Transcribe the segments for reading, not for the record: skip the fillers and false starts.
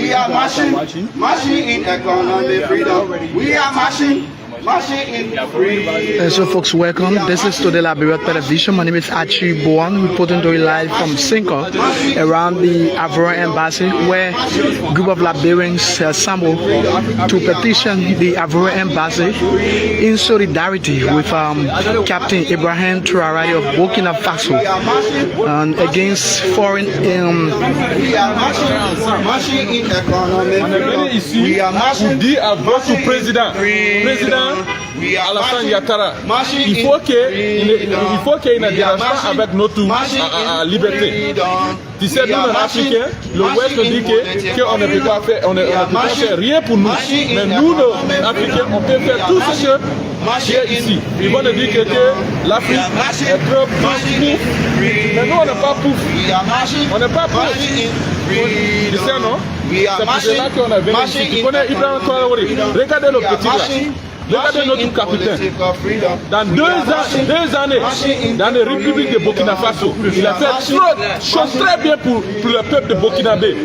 We are marching in economic freedom. We are marching in freedom. So folks, welcome. This is Today Liberia Television. My name is Archie Bowen, reporting to you live from Cinco, around the Ivorian Embassy, where a group of Liberians assembled to petition the Ivorian Embassy in solidarity with Captain Ibrahim Traoré of Burkina Faso and against foreign We are marching in economic freedom. We are marching dit à votre président Alassane Ouattara, il faut qu'il ne dérange pas avec notre liberté. Tu sais, nous, les Africains, le Ouest dit qu'on ne peut pas faire rien pour nous. Mais nous, les Africains, on peut faire tout ce qui est ici. Ils vont nous dire que l'Afrique est trop pouf. Mais nous, on n'est pas pouf. On n'est pas pouf. Tu sais, non? C'est pour cela qu'on a venu ici. Tu connais Ibrahim Traoré? Regardez le petit là. Regardez notre capitaine. Dans deux années, dans la République de Burkina Faso, il a fait chose très bien pour le peuple de Burkinabé.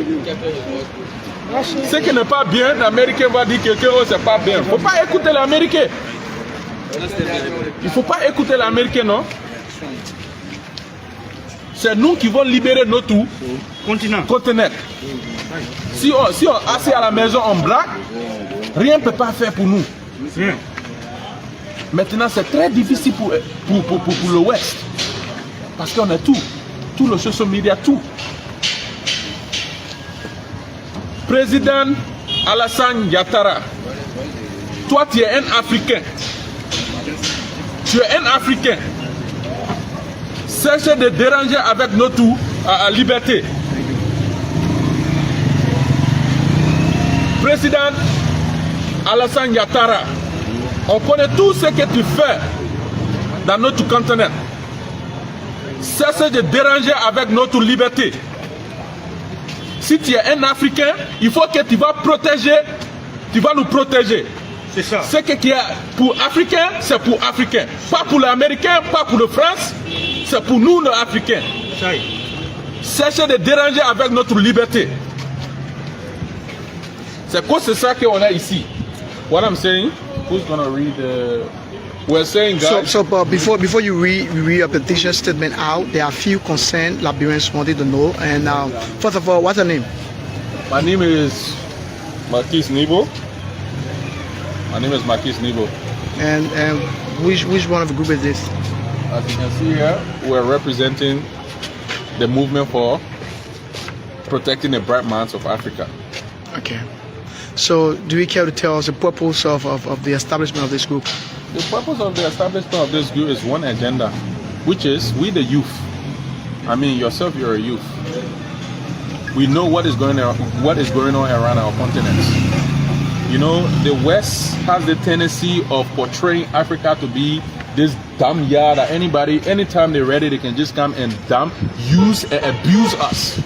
Ce qui n'est pas bien, l'Américain va dire que c'est pas bien. Il ne faut pas écouter l'Américain. Il ne faut pas écouter l'Américain, non? C'est nous qui vont libérer notre continent. Si on est assis à la maison en braque, rien ne peut pas faire pour nous. Maintenant, c'est très difficile pour l'Ouest. Parce qu'on a tout le social media, tout. Président Alassane Ouattara, toi tu es un Africain. Tu es un Africain. Cessez de déranger avec notre liberté. Président Alassane Ouattara, on connaît tout ce que tu fais dans notre continent. Cessez de déranger avec notre liberté. Si tu es un Africain, il faut que tu vas nous protéger. C'est ça. Ce qui est pour Africains, c'est pour Africains. Pas pour les Américains, pas pour la France, c'est pour nous les Africains. Cessez de déranger avec notre liberté. C'est quoi c'est ça qu'on a ici? What I'm saying, who's gonna read we're saying, guys. So before you read your petition statement out, there are a few concerned Liberians wanted to know. And first of all, what's your name? My name is Marquis Nebo. And which one of the group is this? As you can see here, we're representing the movement for protecting the bright minds of Africa. Okay. So, do you care to tell us the purpose of the establishment of this group? The purpose of the establishment of this group is one agenda, which is we the youth. I mean, yourself, you're a youth. We know what is going on around our continent. You know, the West has the tendency of portraying Africa to be this dumb yard that anytime they're ready, they can just come and use and abuse us.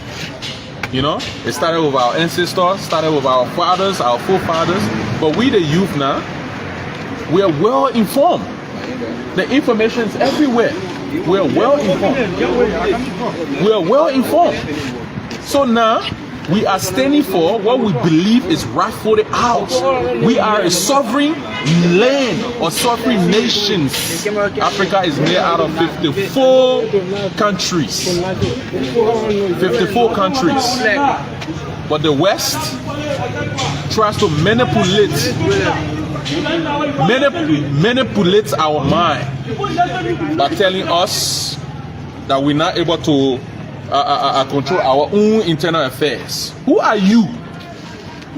You know, it started with our ancestors, started with our fathers, our forefathers, but we the youth now, we are well informed. The information is everywhere. We are well informed. So now, we are standing for what we believe is rightfully ours. We are a sovereign land or sovereign nations. Africa is made out of 54 countries. 54 countries. But the West tries to manipulate our mind by telling us that we're not able to control our own internal affairs. Who are you?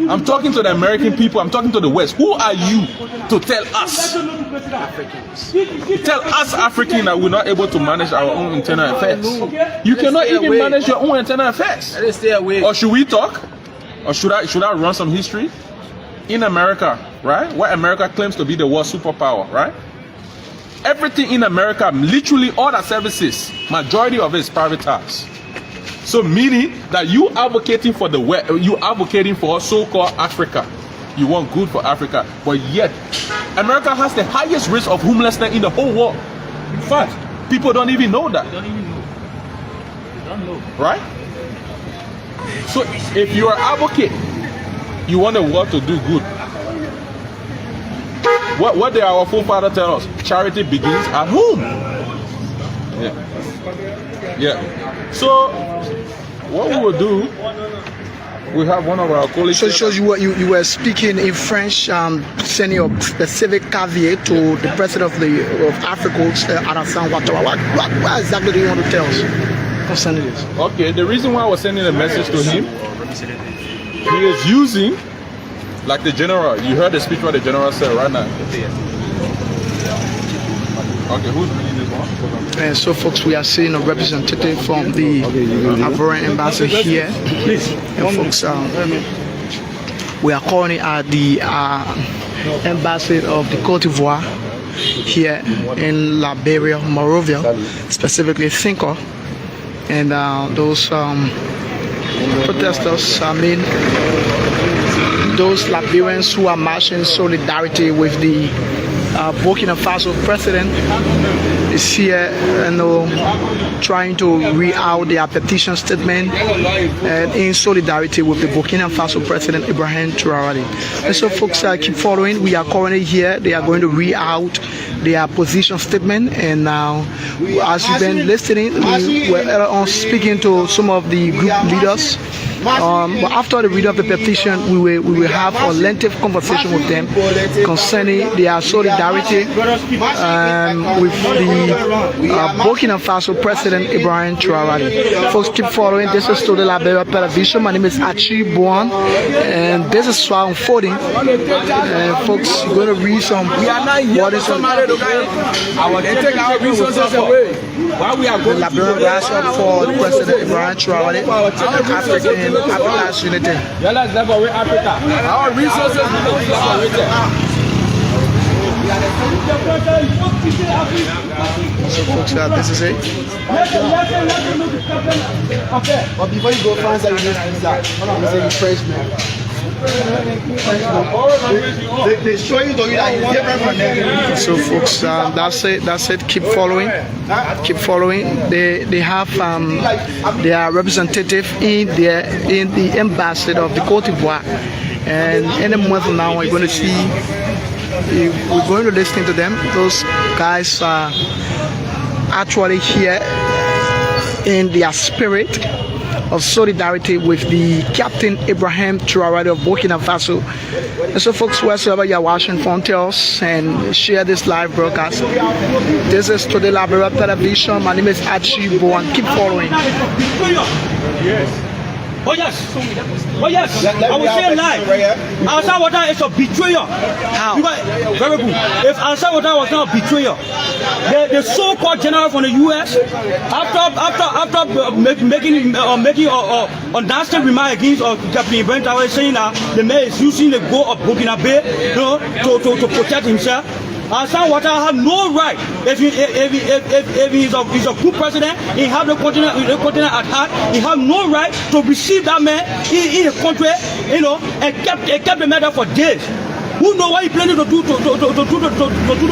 I'm talking to the American people, I'm talking to the West. Who are you to tell us? Africans. Tell us Africans that we're not able to manage our own internal affairs. You cannot even manage your own internal affairs. Or should we talk? Or should I run some history? In America, right? Where America claims to be the world superpower, right? Everything in America, literally all the services, majority of it is privatized. So meaning that you advocating for the West, you advocating for so-called Africa. You want good for Africa, but yet America has the highest risk of homelessness in the whole world. In fact, people don't even know that. They don't know. Right? So if you are advocate you want the world to do good. What did our forefathers tell us? Charity begins at home. Yeah. So what we will do, we have one of our colleagues. So it shows you what you were speaking in French, sending a specific caveat to the president of Africa, Alassane Ouattara. What exactly do you want to tell us concerning this? Okay, the reason why I was sending a message to him, he is using, like the general. You heard the speech what the general said right now. Okay, who's reading this one? And so, folks, we are seeing a representative from the Ivorian embassy here. And folks, we are calling at the embassy of the Côte d'Ivoire here in Liberia, Monrovia, specifically Cinco. And those protesters, those Liberians who are marching in solidarity with the Burkina Faso president is here, trying to read out their petition statement and in solidarity with the Burkina Faso president Ibrahim Traoré. And so, folks, keep following. We are currently here. They are going to read out their position statement, and now, as you've been listening, we were speaking to some of the group leaders. But after the reading of the petition, we will have a lengthy conversation with them concerning their solidarity with the Burkina Faso president Ibrahim Traoré. Folks, keep following. This is to the Liberia television. My name is Achi Boan, and this is Soir Unfolding. And folks, you're going to read some. What is some? They take our resources away. Why we are The going Liberian rise up for the president Ibrahim Traoré, African unity. Africa. Our resources will be separated. So, folks, this is it. But before you go, France, you need visa. It's a refreshment. They show you that it's different from them. So, folks, that's it. Keep following. They have their representative in the embassy of the Côte d'Ivoire, and in a month from now we're going to listen to them. Those guys are actually here in their spirit of solidarity with the Captain Ibrahim Traoré of Burkina Faso. And so, folks, wherever you are watching from, tell us and share this live broadcast. This is to the Liberia television. My name is Achi Boan. Keep following. Yes. Oh yes, I will say live. Alassane Ouattara is a betrayer. How? Very good. If Alassane Ouattara was not a betrayer, the so-called general from the U.S. after making a nasty remark against Captain Ibrahim Traoré, saying that the man is using the goal of Burkina Faso, to protect himself. Alassane Ouattara have no right. If he's a good president, he have the continent at heart. He have no right to receive that man in the country, and kept the man there for days. Who know what he planning to do to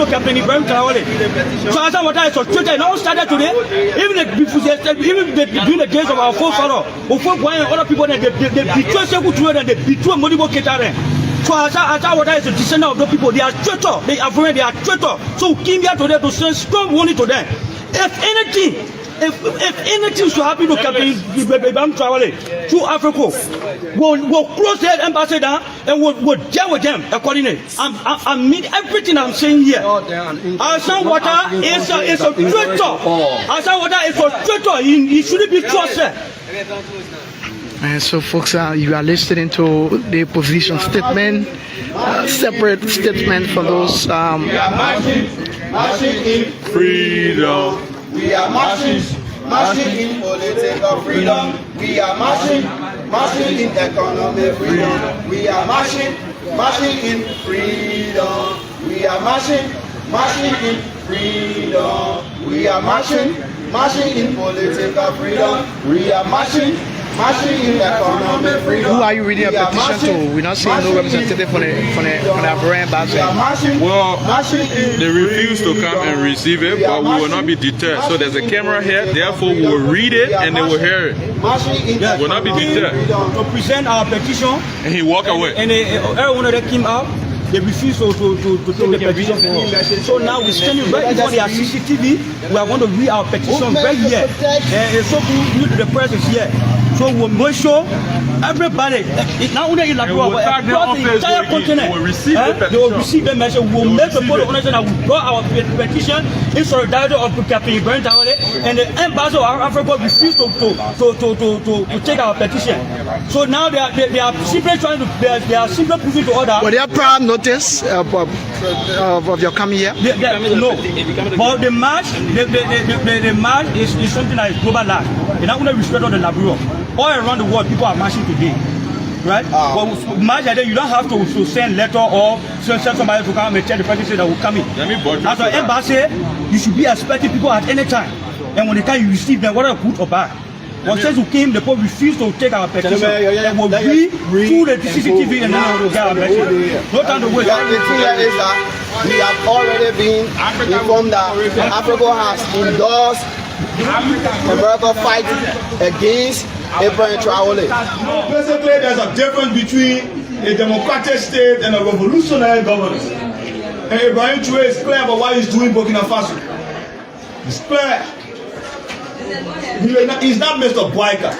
Captain Ibrahim Traoré? So Alassane Ouattara is a traitor. It all started today. Even during the days of our forefathers, and other people, they betray Sekou Touré and they betray Modibo Keïta. So Alassane Ouattara is a descendant of those people. They are traitors. They are traitors. So we came here today to send strong warning to them. If anything should happen to Captain Ibrahim Traoré through Africa, we'll close their embassy down and we'll deal with them accordingly. I mean everything I'm saying here. Alassane Ouattara is a traitor. Alassane Ouattara is a traitor. He shouldn't be trusted. And so, folks, you are listening to the position statement, separate statement for those. Marching in freedom. We are marching in political freedom. We are marching in economic freedom. We are marching in freedom. We are marching in freedom. We are marching in political freedom. We are marching marching in economic freedom. Who are you reading a We are petition to? We're not seeing no representative for the Ivorian embassy. Well, Marching in they refuse to come and receive it, but we will not be deterred. So there's a camera here, therefore we will read it and they will hear it. marching in We will not be deterred. To present our petition, And he walk away. and everyone that came out, they refused to take the petition for us. So now we're standing right in front of their CCTV. We are going to read our petition right here. And so good, the press is here. So we'll make sure everybody, not only in Liberia, but across the entire continent, they will receive the message. We will make the point of understanding that we brought our petition in solidarity of Captain Ibrahim Traoré, and the embassy of Africa refused to take our petition. So now they are simply trying to, they are simply putting to order. Were there prior notice of your coming here? No, but the march, the march is something that is global large. It's not only restricted on the Liberia. All around the world, people are marching today, right? But march like that, you don't have to send letter or send somebody to come and tell the president that will come in. As an embassy, you should be expecting people at any time, and when the time you receive them, whether good or bad. But since we came, the people refused to take our petition. And we'll read through the CCTV and now we'll get our message. No time to wait. The thing here is that we have already been informed that Africa has endorsed America fight against Ibrahim Traoré. Basically, there's a difference between a democratic state and a revolutionary government. And Ibrahim Traoré is clear about what he's doing in Burkina Faso. It's clear. He's not Mr. Boyka.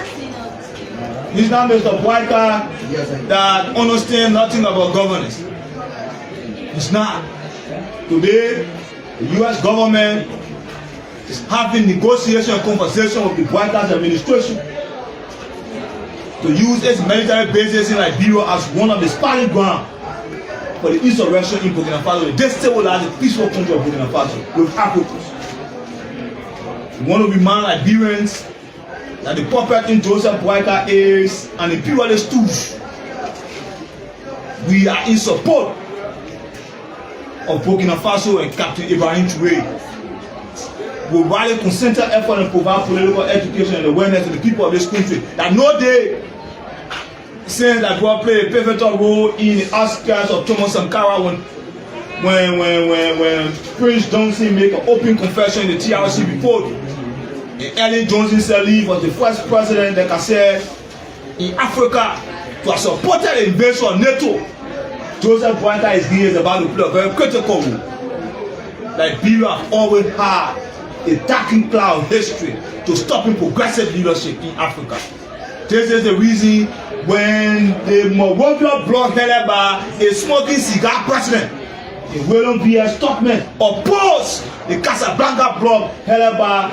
He's not Mr. Boyka that understands nothing about governance. It's not. Today, the U.S. government is having negotiation and conversation with the Boyka's administration to use its military bases in Liberia as one of the starting grounds for the insurrection in Burkina Faso. They destabilize the peaceful country of Burkina Faso with Africans. We want to remind Liberians that the puppet in Joseph Boyka is an imperialist stooge. We are in support of Burkina Faso and Captain Ibrahim Traoré. We rally concerted effort and provide political education and awareness to the people of this country that no day since that God played a pivotal role in the outskirts of Thomas Sankara when Prince Johnson made an open confession in the TRC report. And Ellen Johnson Sirleaf was the first president that can say in Africa to have supported the invasion of NATO. Joseph Boyka is about to play a very critical role. Liberia have always had a darkened cloud history to stopping progressive leadership in Africa. This is the reason when the Morovia bloc headed by a smoking cigar president, the William V.S. Stockman, opposed the Casablanca bloc headed by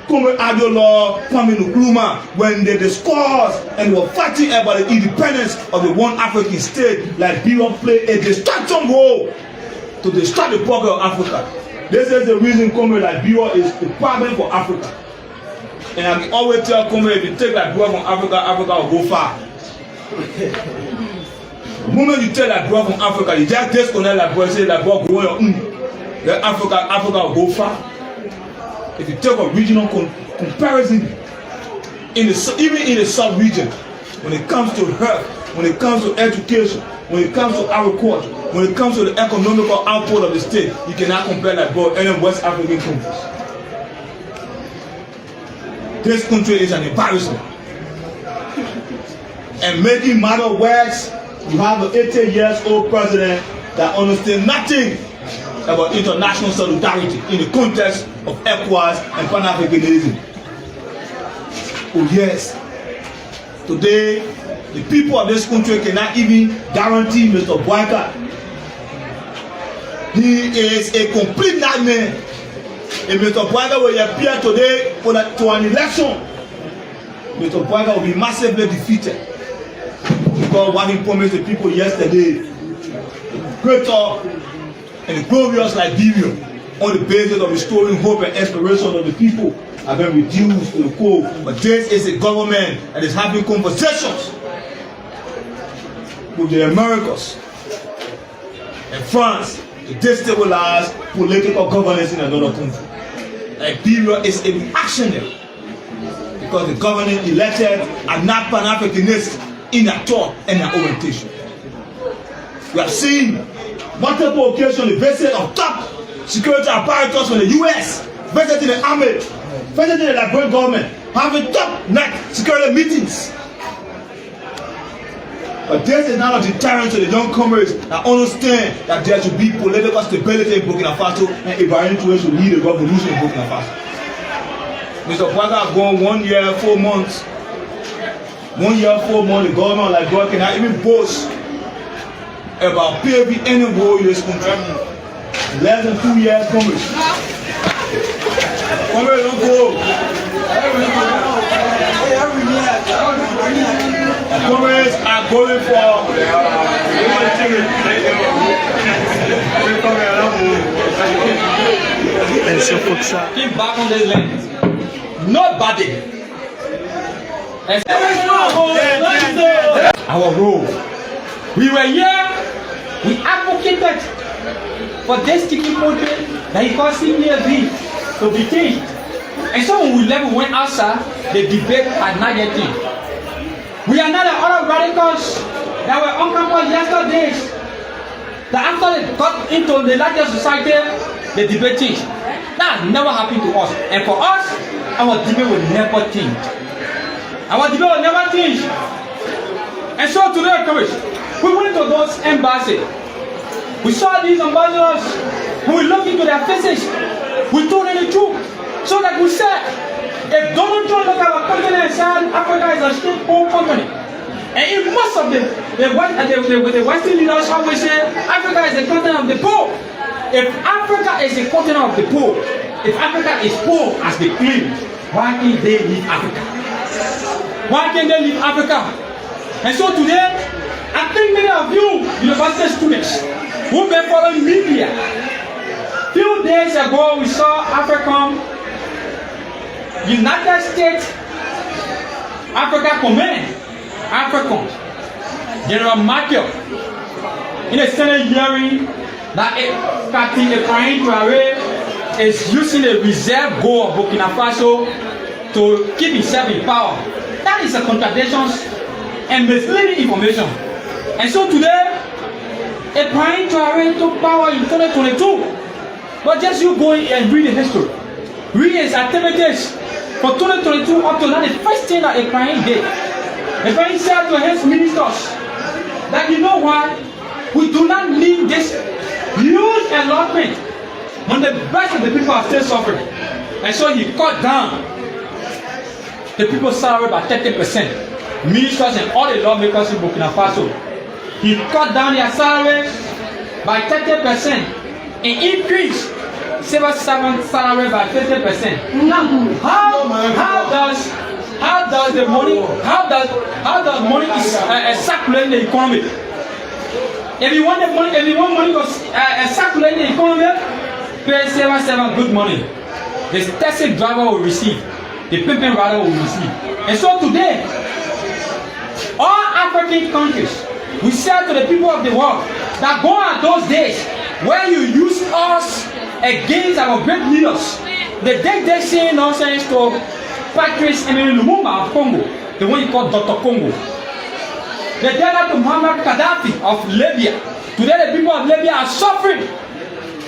Kome Adeola, Kwame Nkrumah, when they discussed and were fighting about the independence of the one African state. Liberia played a distraction role to distract the pocket of Africa. This is the reason Kome Liberia is the problem for Africa. And I can always tell Kome, if you take Liberia from Africa, Africa will go far. The moment you take Liberia from Africa, you just disconnect Liberia and say Liberia go on your own. Then Africa will go far. If you take a regional comparison, even in the sub-region, when it comes to health, when it comes to education, when it comes to agriculture, when it comes to the economical output of the state, you cannot compare Liberia with any West African countries. This country is an embarrassment. And making matter worse, you have an 80-year-old president that understands nothing about international solidarity in the context of ECOWAS and Pan-Africanism. Oh yes, today the people of this country cannot even guarantee Mr. Boyka. He is a complete nightmare. If Mr. Boyka will appear today to an election, Mr. Boyka will be massively defeated. Because what he promised the people yesterday, greater and glorious Liberia, on the basis of restoring hope and aspiration of the people, have been reduced to the core. But this is a government that is having conversations with the Americas and France to destabilize political governance in another country. Liberia is a reactionary. because the government elected are not Pan-Africanists in their thought and their orientation. We have seen multiple occasions the visit of top security apparatus from the US, visiting the army, visiting the Liberian government, having top-notch security meetings. But this is not a deterrent to the young comrades that understand that there should be political stability in Burkina Faso and Ibrahim Touré should lead a revolution in Burkina Faso. Mr. Bwaga has gone 1 year, 4 months. 1 year, 4 months, the government like God cannot even boast about paving any road in this country. Less than 2 years, comrades. Comrades don't go. Comrades are going for keep back on this land. Nobody. Our role. We were here. We advocated for this sticky country that he calls CPFV to be changed. And so when we left, we went outside, the debate had not yet changed. We are not the other radicals that were on campus yesterday. That after they got into the larger society, the debate changed. That never happened to us. And for us, our debate will never change. Our debate will never change. And so today, courage, we went to those embassies. We saw these ambassadors. When we looked into their faces, we told them the truth. So like we said, if Donald Trump look at our continent and said Africa is a state-owned country, and if most of the Western leaders always say Africa is the continent of the poor, if Africa is the continent of the poor, if Africa is poor as they claim, why can't they leave Africa? Why can't they leave Africa? And so today, I think many of you university students who've been following media, few days ago we saw United States Africa Command, AFRICOM, General Michael, in a Senate hearing that Captain Ibrahim Traoré is using the reserve gold of Burkina Faso to keep himself in power. That is a contradiction and misleading information. And so today, Ibrahim Traoré took power in 2022. But just you go and read the history. Read his activities from 2022 up to now. The first thing that Ibrahim did, Ibrahim said to his ministers that you know what? We do not need this huge allotment when the rest of the people are still suffering. And so he cut down the people's salary by 30%. Ministers and all the lawmakers in Burkina Faso, he cut down their salaries by 30% and increased civil servant salary by 50%. Now, how does the money is circulate in the economy? If you want money to circulate in the economy, pay civil servant good money. The taxi driver will receive, the pimping rider will receive. And so today, all African countries, we say to the people of the world that go on those days where you use us against our great leaders. The day they say nonsense to Patrice Emery Lumumba of Congo, the one you call Dr. Congo. They did that to Muammar Gaddafi of Libya. Today the people of Libya are suffering.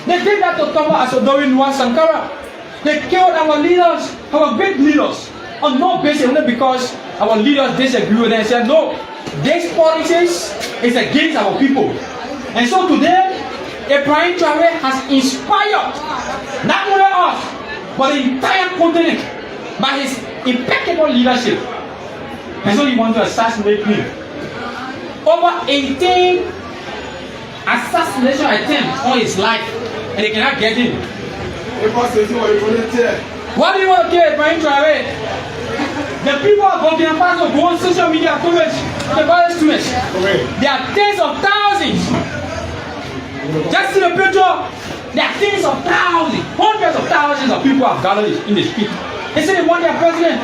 They did that to Thomas Asodori Noah Sankara. They killed our leaders, our great leaders, on no basis, only because our leaders disagree with them and said, no, this politics is against our people. And so today, Ibrahim Traoré has inspired not only us, but the entire continent by his impeccable leadership. And so he wants to assassinate me. Over 18 assassination attempts on his life, and they cannot get him. Why do you want to kill Ibrahim Traoré? The people of Burkina Faso go on social media coverage of the violent students. There are tens of thousands. Just see the picture. There are tens of thousands, hundreds of thousands of people have gathered in the street. They say they want their president.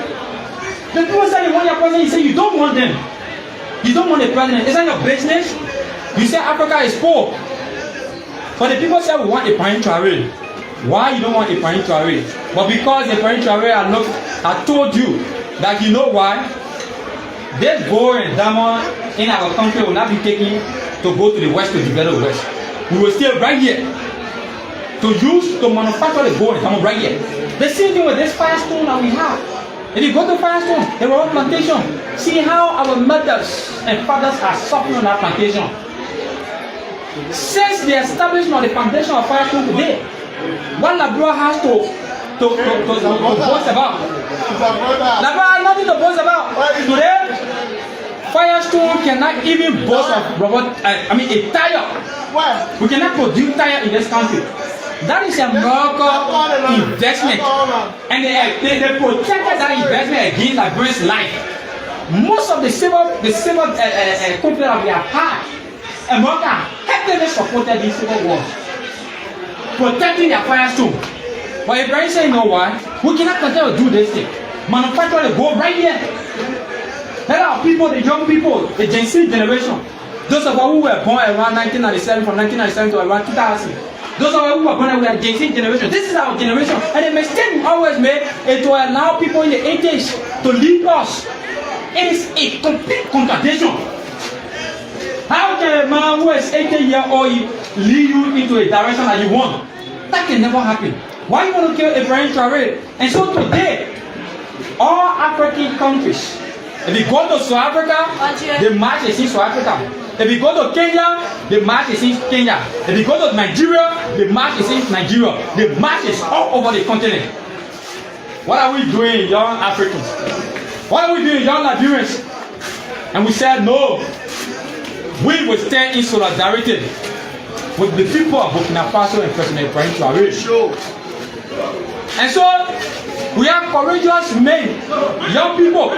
The people say they want their president. You say you don't want them. You don't want the president. It's not your business. You say Africa is poor. But the people say we want Ibrahim Traoré. Why you don't want Ibrahim Traoré? But because Ibrahim Traoré I told you that you know why? This gold and diamond in our country will not be taken to go to the west to develop the west. We will stay right here to manufacture the gold and diamond right here. The same thing with this Firestone that we have. If you go to Firestone, they were on plantation. See how our mothers and fathers are suffering on that plantation. Since the establishment of the foundation of Firestone today, what Labrador has to boast about. Labrador has nothing to boast about. Today, Firestone cannot even boast of a tire. We cannot produce tire in this country. That is a miracle investment. And they protected that investment against Liberia's life. Most of the civil conflict that we have had, America heavily supported these civil wars, protecting their Firestone. But Ibrahim said, you know what? We cannot continue to do this thing. Manufacture the gold right here. Let our people, the young people, the Gen Z generation, those of us who were born around 1997, from 1997 to around 2000, those of us who were born we are Gen Z generation. This is our generation. And the mistake we always made is to allow people in the 80s to lead us. It is a complete contradiction. How can a man who is 80-year-old lead you into a direction that you want? That can never happen. Why you want to kill Ibrahim Traoré? And so today, all African countries, if you go to South Africa, the march is in South Africa. If you go to Kenya, the march is in Kenya. If you go to Nigeria, the march is in Nigeria. The march is all over the continent. What are we doing, young Africans? What are we doing, young Nigerians? And we said, no, we will stand in solidarity with the people of Burkina Faso and President Ibrahim Traoré. Sure. And so, we have courageous men, young people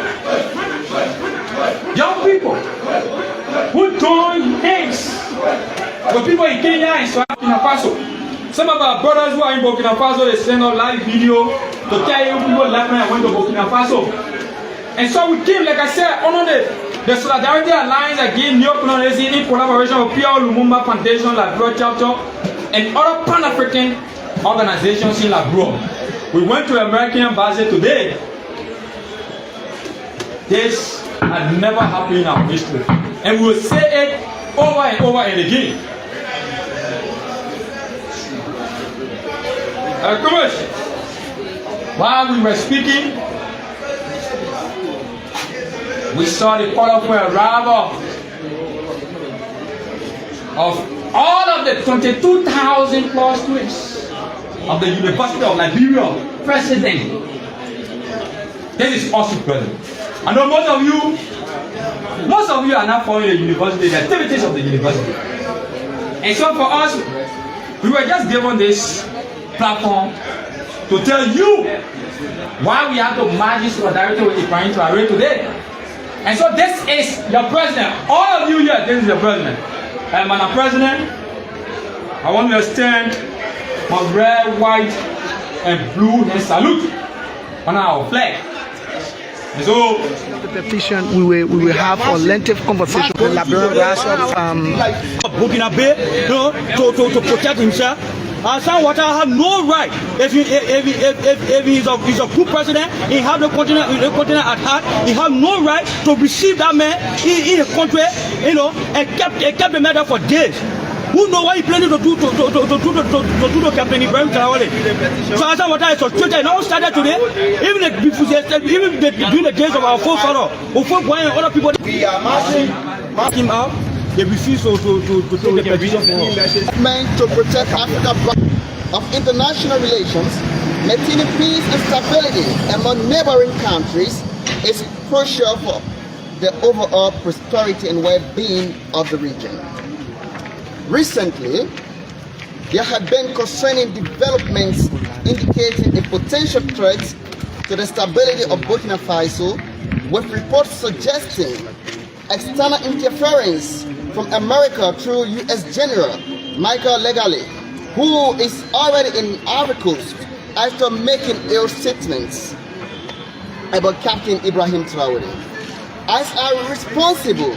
who join hands with people in Kenya and Burkina Faso. Some of our brothers who are in Burkina Faso, they send out live video to tell you people left when I went to Burkina Faso. And so we came, like I said, under the Solidarity Alliance against Neo-Colonialism in collaboration with Pierre Lumumba Foundation, Labrador Chapter, and other Pan-African organizations in Labrador. We went to American Embassy today. This had never happened in our history. And we will say it over and over and again. While we were speaking, we saw the colorful arrival of all of the 22,000 plus students of the University of Liberia president. This is awesome, president. I know most of you are not following the university, the activities of the university. And so for us, we were just given this platform to tell you why we have to march in solidarity with Ibrahim Traoré today. And so this is your president. All of you here, this is your president. And Madam President, I want to extend my red, white, and blue and salute on our flag. And so, the petition, we will have a lengthy conversation with Liberian grassroots Burkina Faso, to protect himself. Sam Water have no right. If he's a good president, he have the continent at heart. He have no right to receive that man in the country, and kept the matter for days. Who know what he planning to do the campaign Ibrahim Traoré? So Sam Water is frustrated. And all started today. Even during the days of our forefathers, and other people, We are marching him out. They refuse to take the petition for us. Meant to protect Africa of international relations, maintaining peace and stability among neighboring countries is crucial for the overall prosperity and well-being of the region. Recently, there have been concerning developments indicating a potential threat to the stability of Burkina Faso, with reports suggesting external interference from America through U.S. General Michael Legale, who is already in Ivory Coast after making ill statements about Captain Ibrahim Traoré. As a responsible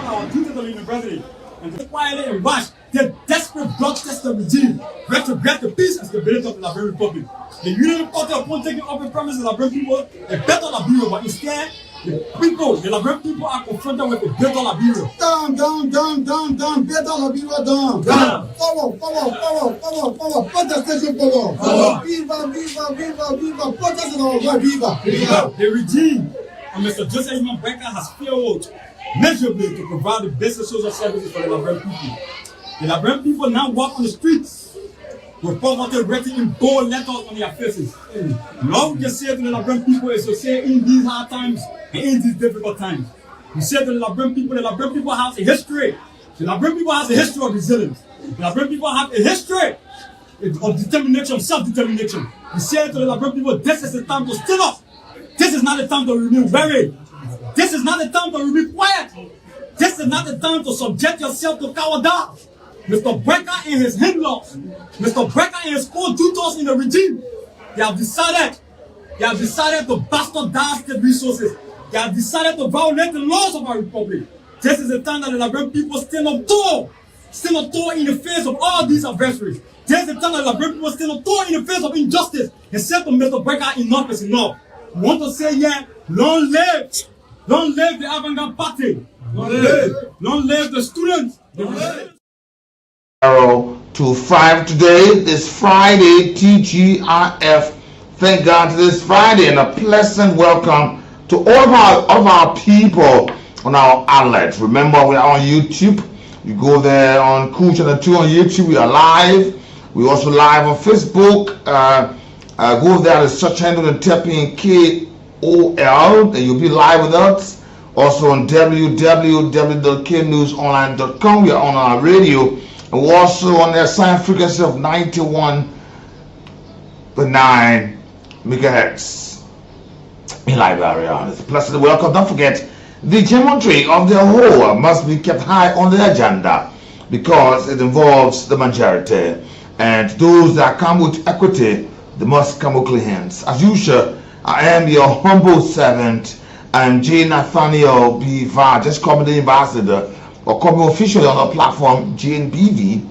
our duties of the university and to quietly and rush the desperate bloodthirsty regime ready to break the peace and stability of the Liberian Republic. The Union Party, upon taking up the promise of the Liberian people, a better Liberia, but instead, the Liberian people are confronted with a better Liberia. Down, better Liberia, down. Forward, protestation forward. Viva, protest in our way, viva. The regime and Mr. Joseph Brecker has failed measurably to provide the basic social services for the Liberian people. The Liberian people now walk on the streets with poverty written in bold letters on their faces. And all we can say to the Liberian people is to say in these hard times and in these difficult times. We say to the Liberian people have a history. The Liberian people has a history of resilience. The Liberian people have a history of determination, self-determination. We say to the Liberian people, this is the time to stand up. This is not the time to remain weary. This is not the time to remain quiet. This is not the time to subject yourself to cowardice. Mr. Brecker and his in-laws, Mr. Brecker and his co-tutors in the regime, they have decided to bastardize state resources. They have decided to violate the laws of our republic. This is the time that the Liberian people stand up tall in the face of all these adversaries. This is the time that the Liberian people stand up tall in the face of injustice and say to Mr. Brecker, enough is enough. We want to say, long live the avant-garde party. Long live the students. 025 today is Friday, TGIF. Thank God to this Friday and a pleasant welcome to all of our people on our outlets. Remember, we are on YouTube. You go there on Cool Channel 2 on YouTube. We are live. We're also live on Facebook. Go there to search handle and type in KOL and you'll be live with us. Also on www.knewsonline.com. We are on our radio. And we're also on their sign frequency of 91.9 megahertz in Liberia. It's a pleasant welcome. Don't forget, the geometry of the whole must be kept high on the agenda because it involves the majority. And those that come with equity, they must come with clean hands. As usual, I am your humble servant. I'm Nathaniel B. Va. Just call me the ambassador. Or call me officially on our platform, JNBV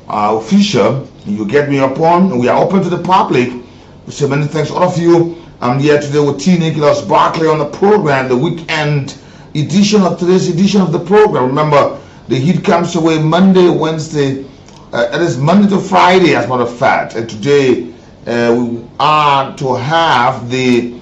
official. You get me upon. We are open to the public. We say many thanks to all of you. I'm here today with T. Nicholas Barkley on the program, the weekend edition of today's edition of the program. Remember, the heat comes away Monday, Wednesday. It is Monday to Friday, as a matter of fact. And today we are to have the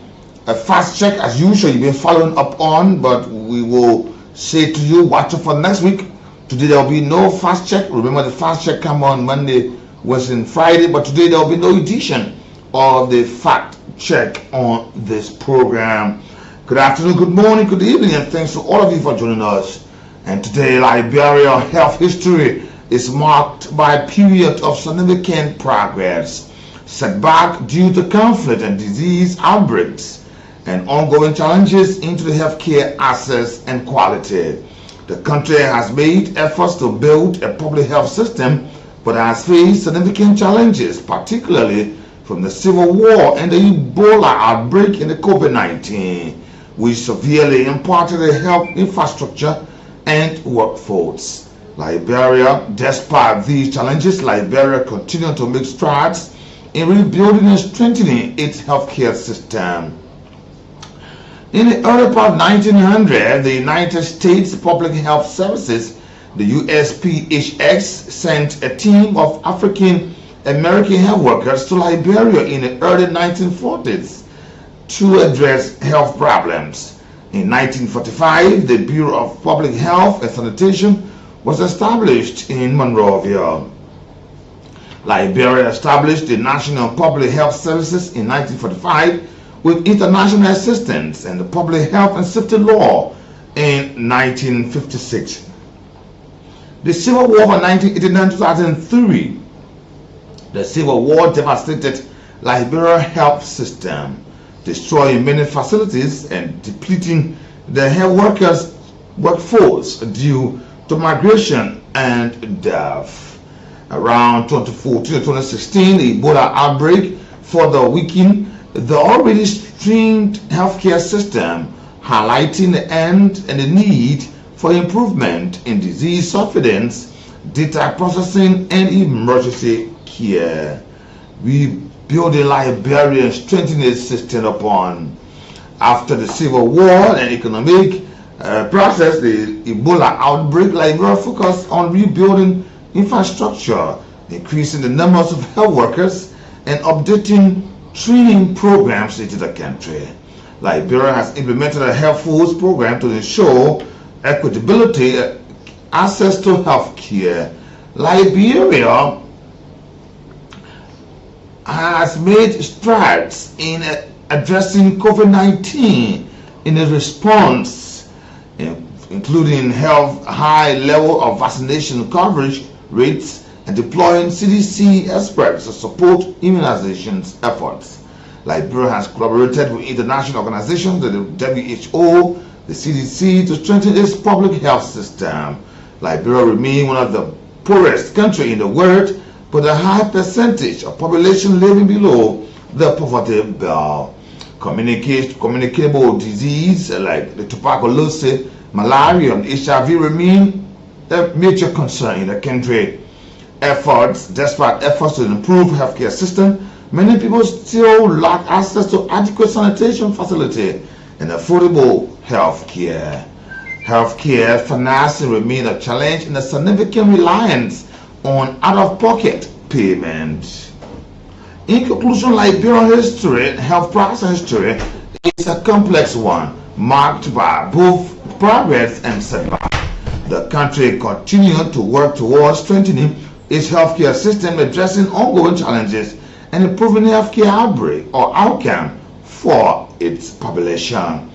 fast check as usual. You've been following up on, but we will say to you, watch it for next week. Today there will be no fast check. Remember, the fast check come on Monday, Wednesday, and Friday, but today there will be no edition of the fact check on this program. Good afternoon, good morning, good evening, and thanks to all of you for joining us. And today, Liberia health history is marked by a period of significant progress, setback due to conflict and disease outbreaks, and ongoing challenges into the healthcare access and quality. The country has made efforts to build a public health system, but has faced significant challenges, particularly from the civil war and the Ebola outbreak in the COVID-19, which severely impacted the health infrastructure and workforce. Liberia, despite these challenges, Liberia continues to make strides in rebuilding and strengthening its healthcare system. In the early part of 1900, the United States Public Health Services, the USPHS, sent a team of African American health workers to Liberia in the early 1940s to address health problems. In 1945, the Bureau of Public Health and Sanitation was established in Monrovia. Liberia established the National Public Health Services in 1945 with international assistance and the Public Health and Safety Law in 1956. The Civil War of 1989-2003. The Civil War devastated Liberia's health system, destroying many facilities and depleting the health workers' workforce due to migration and death. Around 2014-2016, the Ebola outbreak further weakened the already strained healthcare system, highlighting the end and the need for improvement in disease surveillance data processing, and emergency care. Rebuilding Liberia and strengthening its system upon. After the civil war and economic process, the Ebola outbreak, Liberia focused on rebuilding infrastructure, increasing the numbers of health workers, and updating training programs into the country. Liberia has implemented a health foods program to ensure equitability access to health care. Liberia has made strides in addressing COVID-19 in a response, including high level of vaccination coverage rates and deploying CDC experts to support immunizations efforts. Liberia has collaborated with international organizations, the WHO, the CDC, to strengthen its public health system. Liberia remains one of the poorest countries in the world, with a high percentage of population living below the poverty belt. Communicable disease like the tuberculosis, malaria, and HIV remain a major concern in the country. Despite efforts to improve healthcare system, many people still lack access to adequate sanitation facility and affordable healthcare. Healthcare financing remains a challenge and a significant reliance on out-of-pocket payment. In conclusion, Liberian history and health process history is a complex one, marked by both progress and setbacks. The country continued to work towards strengthening its healthcare system, addressing ongoing challenges, and improving healthcare outcome for its population.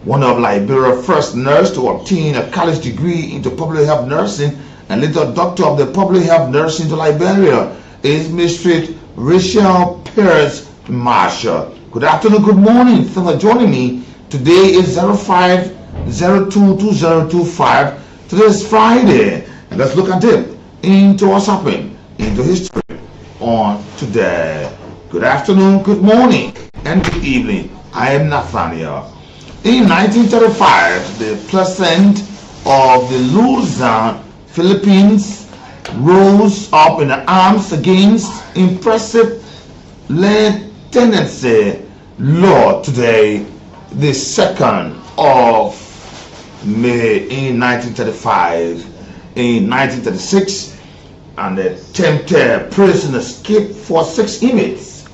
One of Liberia's first nurses to obtain a college degree into public health nursing and later doctor of the public health nursing to Liberia is Mistress Rachel Perez Marshall. Good afternoon, good morning. Thanks for joining me. Today is 05022025. Today is Friday, and let's look at it into what's happening into history on today. Good afternoon, good morning, and good evening. I am Nathaniel. In 1935, the president of the Luzon, Philippines, rose up in arms against impressive lieutenancy law. Today, the 2nd of May in 1935. In 1936, an attempted prison escape for 6 inmates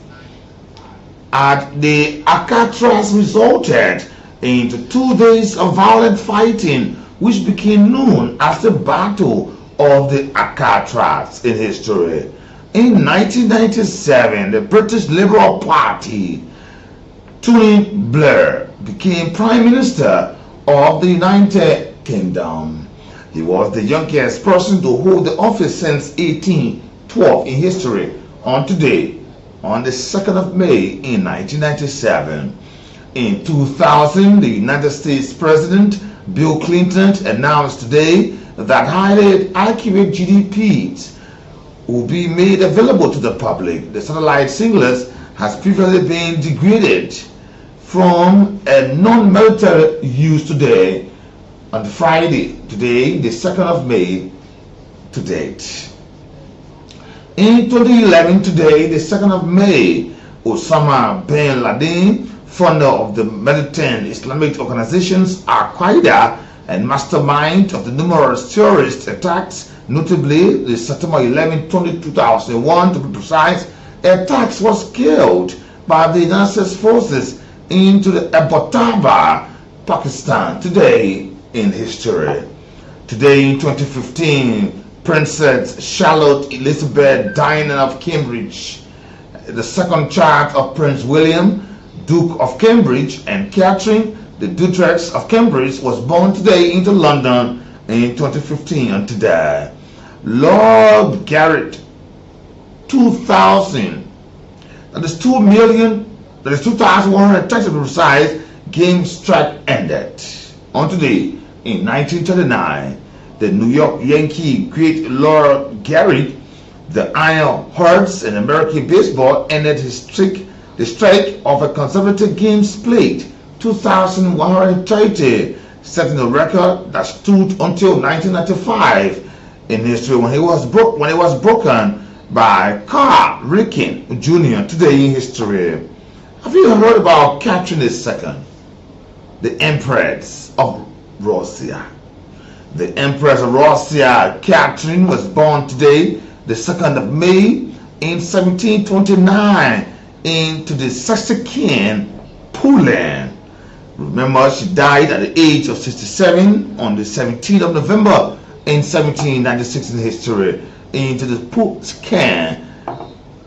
at the Alcatraz resulted into 2 days of violent fighting, which became known as the Battle of the Alcatraz in history. In 1997, the British Liberal Party, Tony Blair, became Prime Minister of the United Kingdom. He was the youngest person to hold the office since 1812 in history. On today, on the 2nd of May in 1997. In 2000, the United States President Bill Clinton announced today that highly accurate GDPs will be made available to the public. The satellite singlet has previously been degraded from a non-military use today on Friday, today, the 2nd of May, to date. In 2011, today, the 2nd of May, Osama bin Laden, founder of the militant Islamic organizations Al-Qaeda and mastermind of the numerous terrorist attacks, notably the September 11, 2001 to be precise, attacks was killed by the United States forces into the Abbottabad, Pakistan. Today in history. Today in 2015, Princess Charlotte Elizabeth Diana of Cambridge, the second child of Prince William, Duke of Cambridge, and Catherine, the Duchess of Cambridge, was born today into London in 2015 and today. Lord Garrett, 2000, that is 2,130 to be precise, game strike ended. On today, in 1939, the New York Yankee great Lord Garrett, the Iron Horse in American baseball, ended his streak, the streak of a conservative games played, 2,130, setting a record that stood until 1995 in history when it was broken by Carl Ricken Jr. Today in history. Have you heard about Catherine II, the Empress of Russia? The Empress of Russia, Catherine, was born today, the 2nd of May, in 1729, into the Saxon Poland. Remember, she died at the age of 67 on the 17th of November in 1796 in history, into the Pushkin,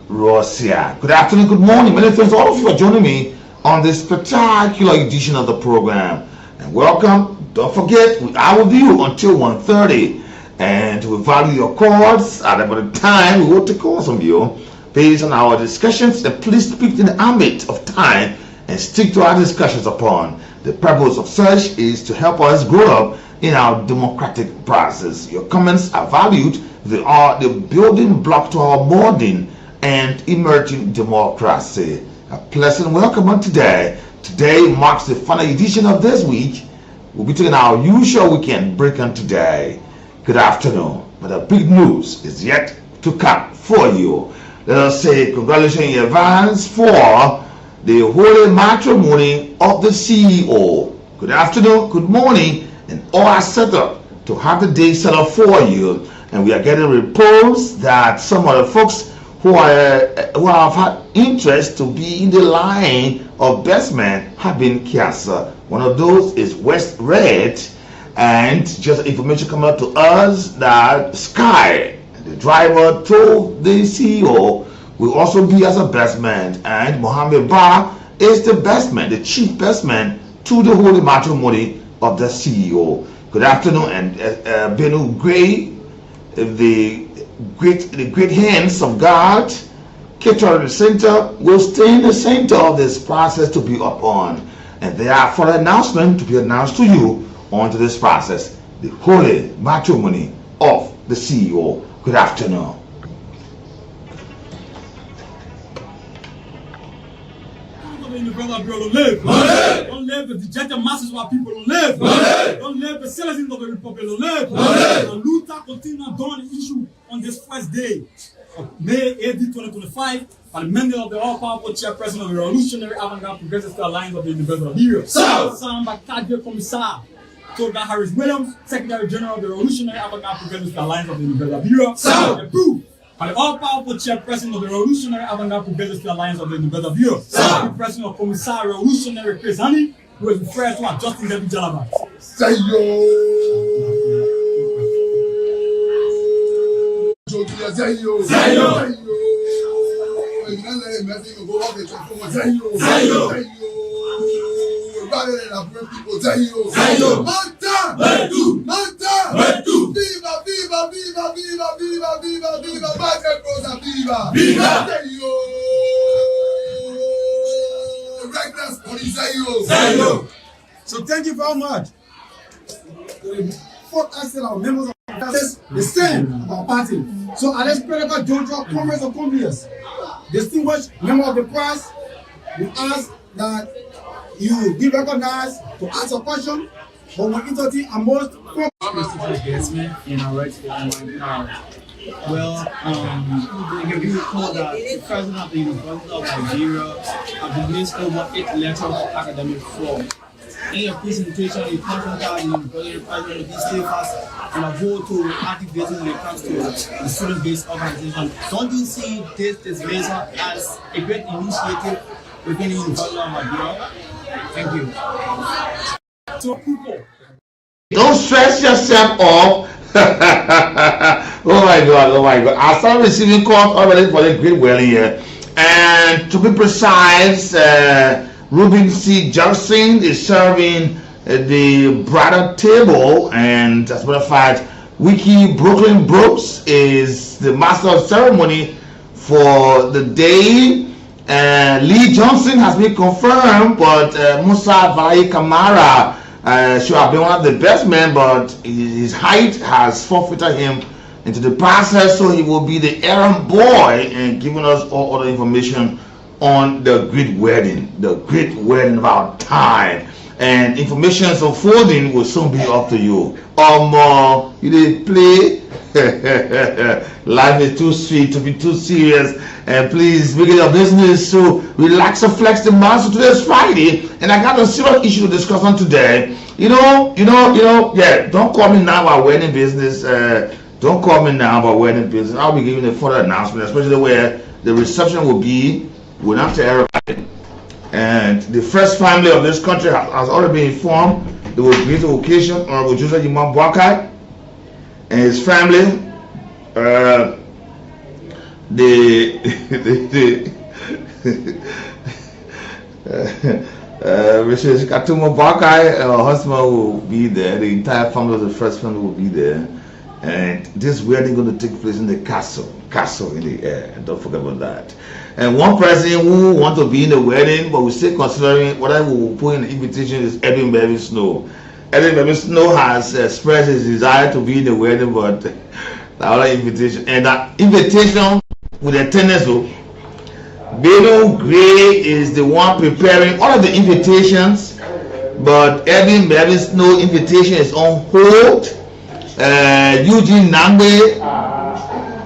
Russia. Good afternoon, good morning. Many thanks to all of you for joining me on this spectacular edition of the program. And welcome. Don't forget, I will be you until 1:30. And we value your calls. At about the time, we will take calls from you based on our discussions. And please speak in the ambit of time and stick to our discussions upon. The purpose of such is to help us grow up in our democratic process. Your comments are valued. They are the building block to our modern and emerging democracy. A pleasant welcome on today. Today marks the final edition of this week. We'll be taking our usual weekend break on today. Good afternoon. But the big news is yet to come for you. Let us say congratulations in advance for the holy matrimony of the CEO. Good afternoon, good morning, and all are set up to have the day set up for you. And we are getting reports that some of the folks who have had interest to be in the line of best man have been canceled. One of those is West Red, and just information coming up to us that Sky, the driver, told the CEO will also be as a best man, and Mohammed Ba is the best man, the chief best man to the holy matrimony of the CEO. Good afternoon, and Benu Gray, the great hands of God, Keter the center, will stay in the center of this process to be upon. And therefore, an announcement to be announced to you onto this process, the holy matrimony of the CEO. Good afternoon. The brother don't live. Don't live the dejected masses of our people don't live. Don't live the citizens of the republic don't live. And Luther continued on the issue on this first day of May 8, 2025 by the mandate of the all-powerful chairperson of the Revolutionary Avant-Garde Progressive Alliance of the University of Europe. Signed by Cadre Commissar Toga Harris Williams, Secretary General of the Revolutionary Avant-Garde Progressive Alliance of the University of Europe. Approved by the all-powerful chairperson of the Revolutionary Avant-Garde Progressive Alliance of the University of Europe, the president of Commissar Revolutionary Chris Honey, who is referred to as Justin David Jalabat. Say yo! Say yo! Say yo! Viva, viva, viva, viva, viva, viva, viva, Madre Rosa, viva! Viva! Reckless police, so thank you very much. For us and our members of the same of our party. So I let's pray about Georgia Congress of Congress. Distinguished member of the press, we ask that you be recognized to ask a question, but when entity are most investment in our rights for online power. Well, if you recall that the president of the University of Nigeria has released over 8 letters of academic fraud. In your presentation, you confirmed that the president of this state has on a vote to activate when it comes to the student-based organization. Don't you see this measure as a great initiative within the University of Nigeria? Thank you. So people, don't stress yourself up. Oh my God. I started receiving calls already for the great well here. And to be precise, Ruben C. Johnson is serving the bridal table, and as a matter of fact, Wiki Brooklyn Brooks is the master of ceremony for the day. Lee Johnson has been confirmed, but Musa Vai Kamara should have been one of the best men, but his height has forfeited him into the process, so he will be the errand boy and giving us all other information on the great wedding of our time. And information unfolding will soon be up to you. You did play Life is too sweet to be too serious. And please make it your business to relax and flex the muscle. Today's Friday, and I got a serious issue to discuss on today. Yeah, don't call me now about wedding business. Don't call me now about wedding business. I'll be giving a further announcement, especially where the reception will be. We'll not tell everybody. And the first family of this country has already been informed. They will greet the occasion Honorable Joseph Imam Boakai and his family. Mrs. Katuma Boakai, her husband will be there. The entire family of the first family will be there. And this wedding is going to take place in the castle in the air. Don't forget about that. And one person who wants to be in the wedding, but we're still considering whether we will put in the invitation is Edwin Baby Snow. Edwin Baby Snow has expressed his desire to be in the wedding, but the other invitation, and that invitation with the tennis, Beno Gray is the one preparing all of the invitations, but Edwin Baby Snow invitation is on hold. Eugene Nangbe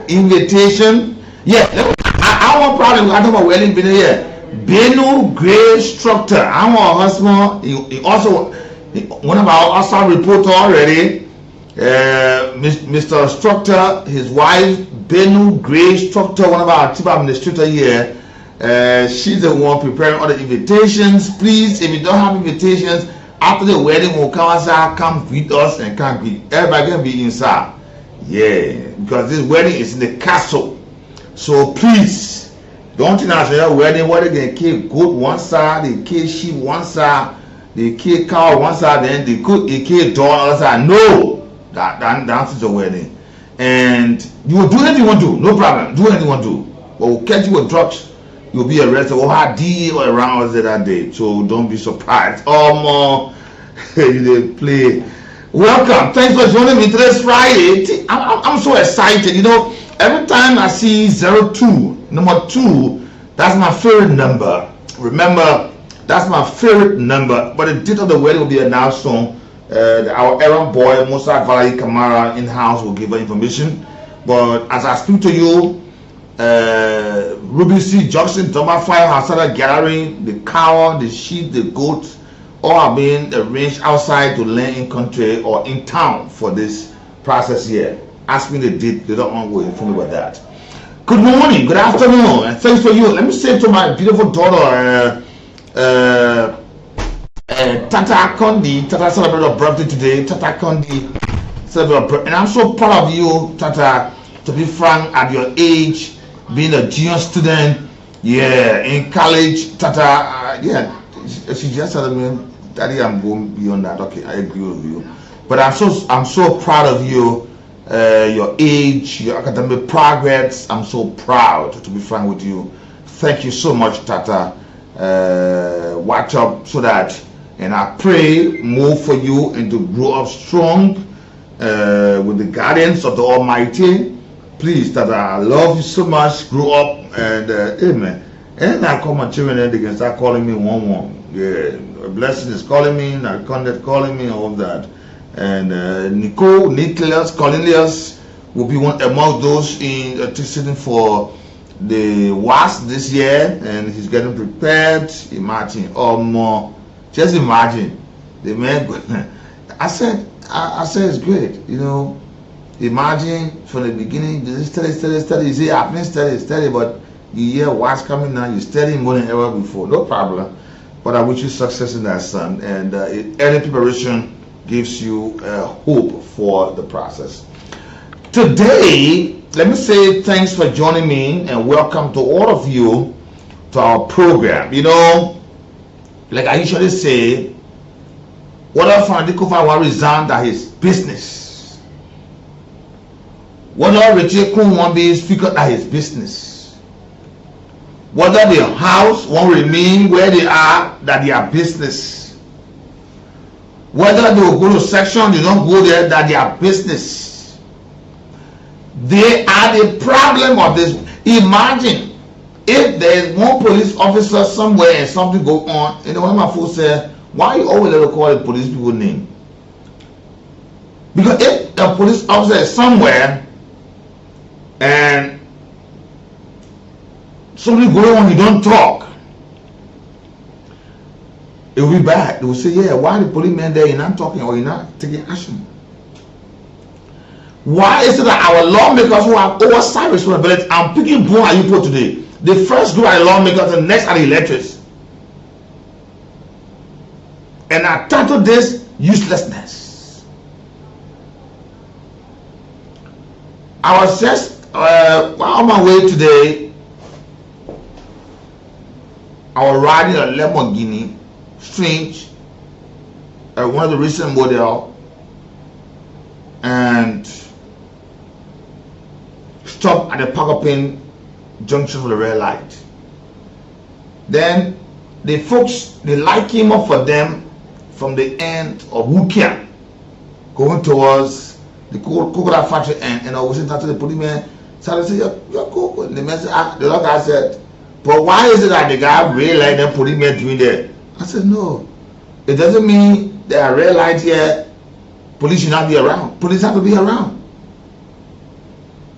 invitation. Yeah, I want problem. I talk about wedding dinner here. Beno Gray Structure. I'm our husband. He also one of our outside reporter already. Mr. Structure, his wife Beno Gray Structure, one of our chief administrator here. She's the one preparing all the invitations. Please, if you don't have invitations, after the wedding, we'll come outside, come greet us and come greet. Everybody can be inside. Yeah, because this wedding is in the castle. So please, don't think that your wedding where they can kill goat one side, they kill sheep one side, they kill cow one side, then they kill dog on the other side. No, that's the wedding. And you will do anything you want to do, no problem. Do anything you want to do. But we'll catch you with drugs. You'll be arrested or had deal around us that day. So don't be surprised. You play. Welcome. Thanks for joining me today's Friday. I'm so excited. Every time I see 02, number 2, that's my favorite number. Remember, that's my favorite number. But the date of the wedding will be announced soon. Our errand boy, Musa Valerie Kamara, in-house will give her information. But as I speak to you, Ruby C. Jackson, number 5 has started gathering the cow, the sheep, the goats, all are being arranged outside to land in country or in town for this process here. Ask me the date, they don't want to inform me about that. Good morning, good afternoon, and thanks for you. Let me say to my beautiful daughter, Tata Kondi. Tata celebrated her birthday today. Tata Kondi celebrated her birthday. And I'm so proud of you, Tata, to be frank, at your age, being a junior student, in college, Tata, she just said to me, Daddy, I'm going beyond that. Okay, I agree with you. But I'm so proud of you, your age, your academic progress. I'm so proud to be frank with you. Thank you so much, Tata. Watch up so that, and I pray more for you and to grow up strong with the guidance of the Almighty. Please, Tata, I love you so much. Grow up and amen. And I call my children and they can start calling me one. Yeah, Blessing is calling me, Narcondet calling me, all of that. And Nicholas Cornelius will be one among those in sitting for the WAS this year, and he's getting prepared. Imagine, just imagine the man. I said it's great, Imagine from the beginning, study. You say I've been study, but you hear what's coming now. You study more than ever before. No problem. But I wish you success in that, son. And early preparation gives you hope for the process. Today, let me say thanks for joining me and welcome to all of you to our program. Like I usually say, whether Fanadikofa will resign that his business. Whether Richie Kun won't be speaker at his business. Whether the house won't remain where they are, that their business. Whether they will go to section, they don't go there, that their business. They are the problem of this. Imagine if there is one police officer somewhere and something go on, and one of my folks said, why you always ever call the police people name? Because if a police officer is somewhere and something going on, you don't talk, it will be bad. They will say, yeah, why the policeman there, you're not talking or you're not taking action? Why is it that our lawmakers who have oversight responsibility, I'm picking Boon Ayipo today, the first group are the lawmakers and next are the electors. And I titled this uselessness. I was just on my way today. I was riding a Lamborghini, strange, one of the recent model, and stopped at the Pakopin junction for the red light. Then the folks, the light came up for them from the end of Wukia, going towards the coconut factory end, and I was talking to the policeman, started to say, you're cool. The man said, the other guy said, but why is it that the guy red light and policeman doing there? I said, no, it doesn't mean there are red lights here, police should not be around. Police have to be around.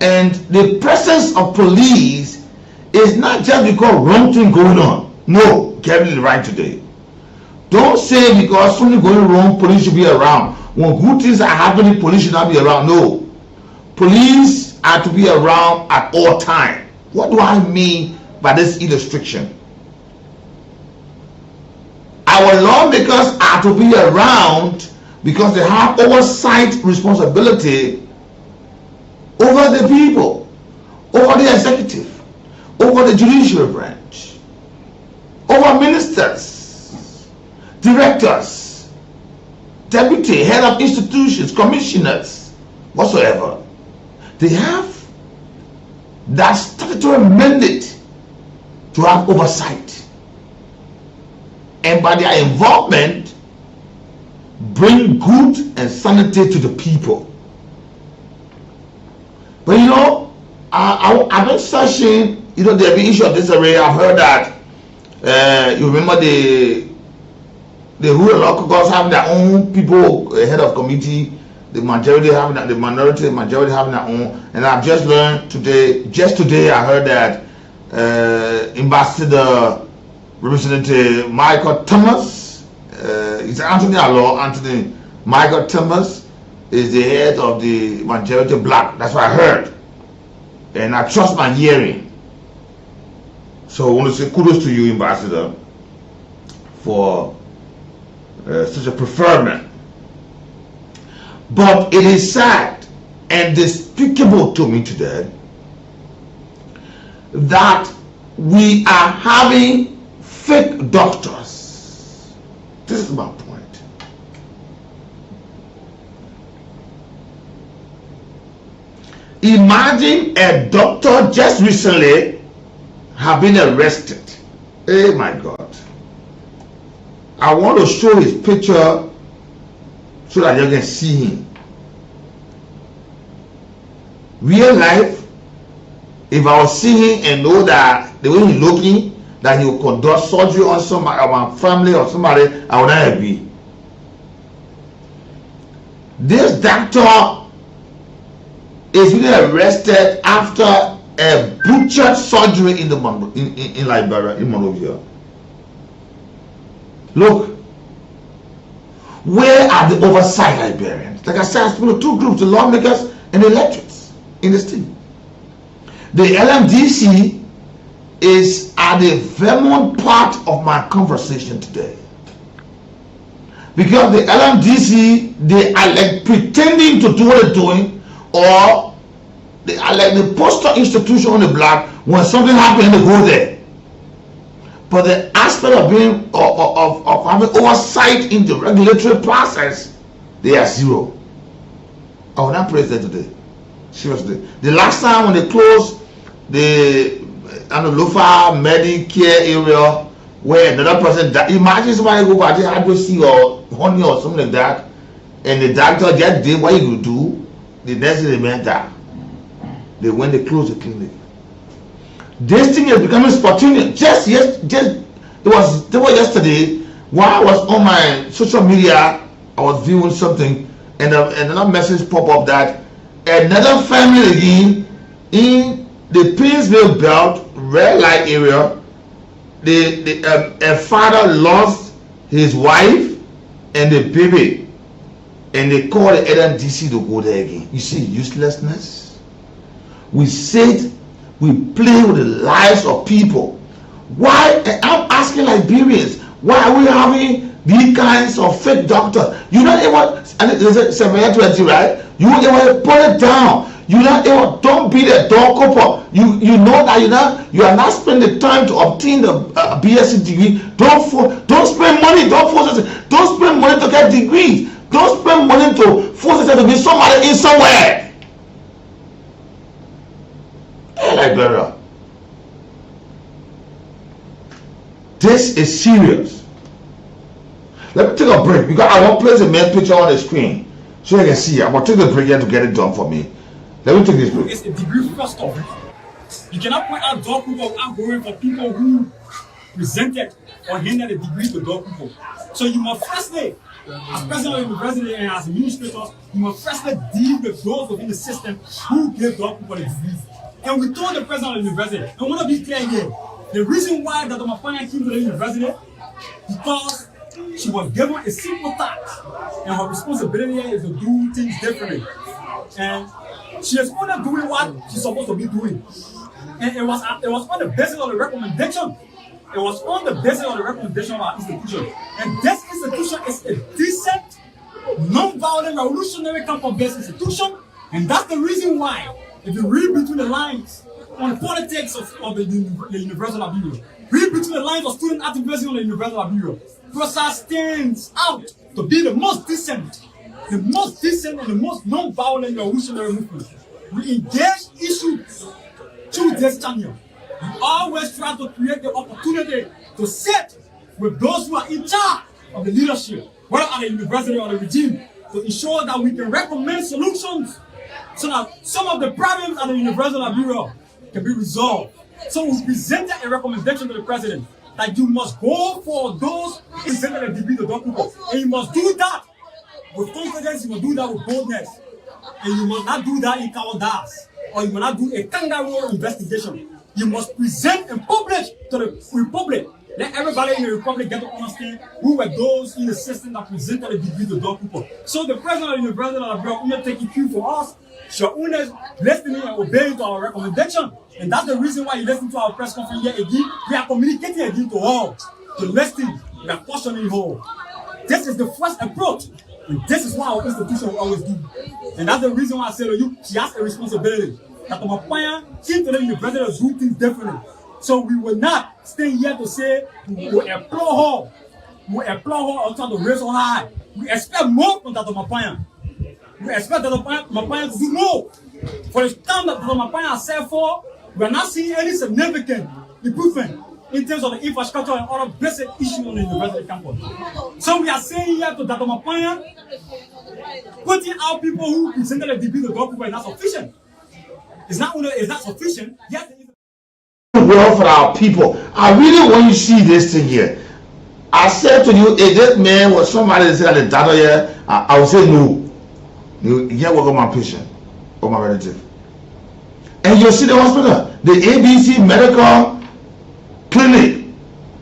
And the presence of police is not just because wrong thing going on. No, get it right today. Don't say because something going wrong, police should be around. When good things are happening, police should not be around. No. Police are to be around at all times. What do I mean by this illustration? Our lawmakers are to be around because they have oversight responsibility over the people, over the executive, over the judicial branch, over ministers, directors, deputy, head of institutions, commissioners, whatsoever. They have that statutory mandate to have oversight, and by their involvement bring good and sanity to the people. But you know, I've been searching, you know, there be issue of disarray. I've heard that you remember the rural local governments having their own people, head of committee, the majority having that, the majority having their own. And I've just learned today, just today, I heard that Ambassador Representative Michael Thomas, he's Anthony Michael Thomas is the head of the majority black. That's what I heard, and I trust my hearing. So I want to say kudos to you, Ambassador, for such a preferment. But it is sad and despicable to me today that we are having fake doctors. This is my point. Imagine a doctor just recently have been arrested. Oh my God. I want to show his picture so that you can see him. Real life, if I was seeing him and know that the way he's looking, that he will conduct surgery on somebody, or my family or somebody, I would not agree. This doctor is being arrested after a butchered surgery in Liberia, in Monrovia. Look, where are the oversight Liberians? Like I said, I spoke to two groups, the lawmakers and the electors in the state. The LMDC is at the Vermont part of my conversation today. Because the LMDC, they are like pretending to do what they're doing, or they are like the poster institution on the block. When something happens, they go there. But the aspect of being of having oversight in the regulatory process, they are zero. I will not praise them today. Seriously. The last time when they closed the Lofa Medicare area where another person died, imagine somebody go back to hydroxy or honey or something like that, and the doctor just did what he could do. The next day they went down. They went, they closed the clinic. This thing is becoming spontaneous. It was yesterday while I was on my social media, I was viewing something, and another message popped up that another family again in the Painesville Belt red light area. A father lost his wife and the baby, and they called the NDC to go there again. You see uselessness. We sit, we play with the lives of people. Why? I'm asking Liberians, why are we having these kinds of fake doctors? You don't even, and it's 720, right? You even put it down. You don't be the doorkeeper. You know that you are not spending the time to obtain the BSc degree. Don't spend money. Don't spend money to get degrees. Don't spend money to force yourself to be somebody in somewhere. Hey, Liberia, this is serious. Let me take a break because I want to place a main picture on the screen so you can see. I'm gonna take the break here to get it done for me. Let me take this break. It's a degree first off. You cannot point out door people without going for people who presented or hindered a degree to door people. So you must firstly, as president of the university and as administrator, you must firstly deal with those within the system who gave door people the degrees. And we told the president of the university, and I want to be clear here, the reason why Dr. Mapanya came to the university, because she was given a simple task, and her responsibility is to do things differently. And she is only doing what she's supposed to be doing. And it was on the basis of the recommendation. It was on the basis of the recommendation of our institution. And this institution is a decent, non-violent, revolutionary campus-based institution. And that's the reason why, if you read between the lines on the politics of the University of Liberia, read between the lines of student activism on the University of Liberia, process stands out to be the most decent and the most non-violent revolutionary movement. We engage issues through this channel. We always try to create the opportunity to sit with those who are in charge of the leadership, whether at the university or the regime, to ensure that we can recommend solutions so that some of the problems at the University of Liberia can be resolved. So we presented a recommendation to the president that you must go for those who presented a degree to documents, and you must do that with confidence, you must do that with boldness, and you must not do that in cowardice, or you must not do a kangaroo investigation. You must present and publish to the republic. Let everybody in the republic get to understand who were those in the system that presented a degree to dog people. So the president of the University of Liberia only taking cue for us, should only listening and obeying to our recommendation. And that's the reason why you listen to our press conference here again. We are communicating again to all, to listen, we are cautioning all. This is the first approach. And this is what our institution will always do. And that's the reason why I say to you, she has a responsibility. That Mapanya came to the university to do things differently. So we will not stay here to say we will employ her. We will employ her until to raise her high. We expect more from Dr. Mapanya. We expect Dr. Mapanya to do more. For the time that Dr. Mapanya has set for, we are not seeing any significant improvement in terms of the infrastructure and other basic issues on the university campus. So we are saying here to Dr. Mapanya, putting out people who presented a degree to God people is not sufficient. It's not sufficient. Yes, it is. Well for our people. I really want you to see this thing here. I said to you, if this man was somebody that said the doctor here, I would say no. You can't work on my patient or my relative. And you see the hospital, the ABC Medical Clinic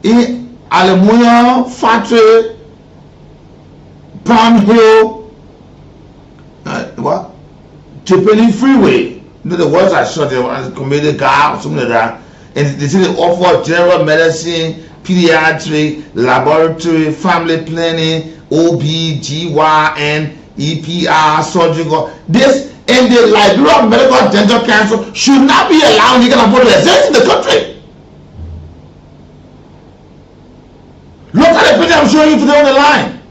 in Aluminium Factory, Palm Hill, Tiffany Freeway. You know the words I saw there was a community guy or something like that. And they say they offer general medicine, pediatric, laboratory, family planning, OB, GYN, EPR, surgical. This and the Liberia Medical Dental Council should not be allowed to afford to exist in the country. Look at the picture I'm showing you today on the line.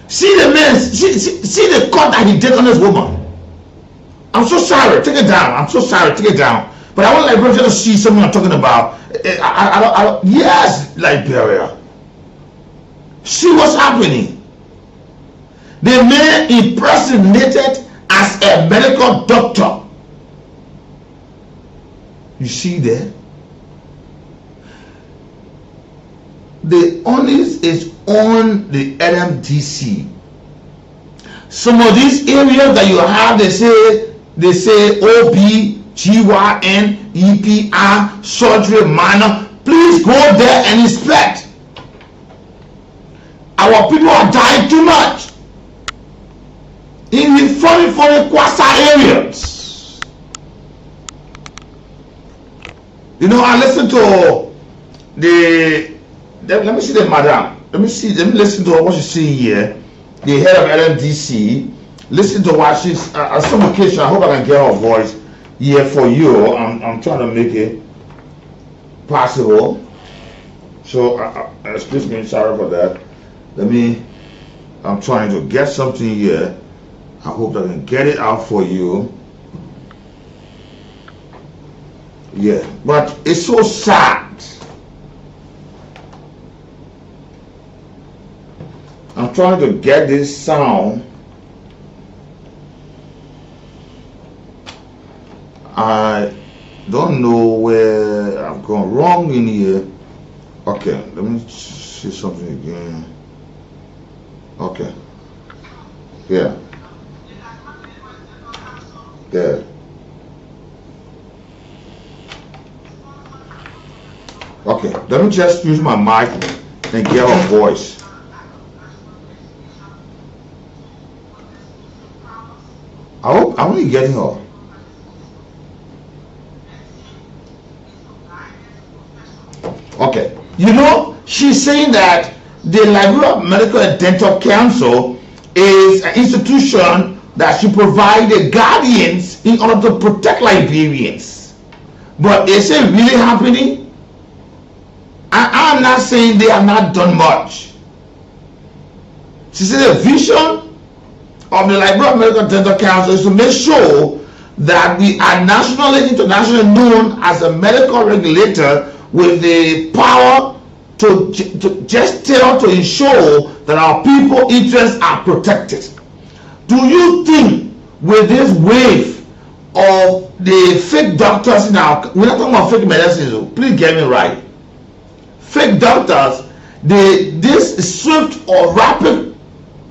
See the man, see the cut that he did on this woman. I'm so sorry, take it down. I'm so sorry, take it down. But I want Liberia to see something I'm talking about. Yes, Liberia. See what's happening. The man impersonated as a medical doctor. You see there? The onus is on the NMDC. Some of these areas that you have, they say OB GYN, EPR, surgery minor. Please go there and inspect. Our people are dying too much in the foreign Kwasa areas. You know, I listen to let me see the madam. Let me listen to what she's saying here. The head of LMDC. Listen to what she's at some occasion. I hope I can get her voice here for you. I'm trying to make it possible. So excuse me, sorry for that. I'm trying to get something here. I hope I can get it out for you. Yeah, but it's so sad. I'm trying to get this sound. I don't know where I've gone wrong in here. Okay, let me see something again. Okay. Yeah. There. Okay, let me just use my mic and get her voice. I'm only getting her. Okay, you know, she's saying that the Liberia Medical and Dental Council is an institution that should provide the guardians in order to protect Liberians. But is it really happening? I'm not saying they have not done much. She said the vision of the Liberia Medical and Dental Council is to make sure that we are nationally and internationally known as a medical regulator with the power to ensure that our people's interests are protected. Do you think with this wave of the fake doctors in our, we're not talking about fake medicines, please get me right, fake doctors, this swift or rapid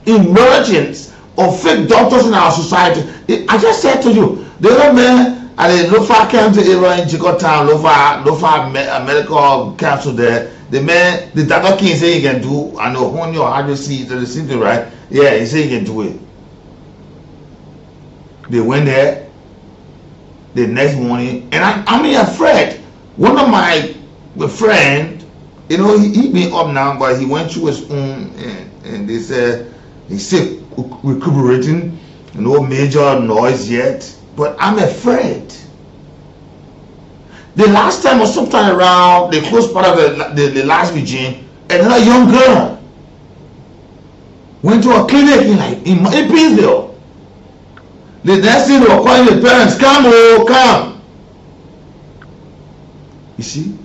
emergence of fake doctors in our society, I just said to you, the other man at the Lofa County area in Chicotown, Lofa Medical Council there, the man, the doctor king say he can do, I know when your hard see the same thing, right? Yeah, he say he can do it. They went there the next morning, and I'm afraid. One of my friend, you know, he been up now, but he went through his own, and they said he's still recuperating, no major noise yet. But I'm afraid. The last time was sometime around the close part of the last regime, another young girl went to a clinic in Painesville. The next thing they were calling the parents, come, oh, come. You see?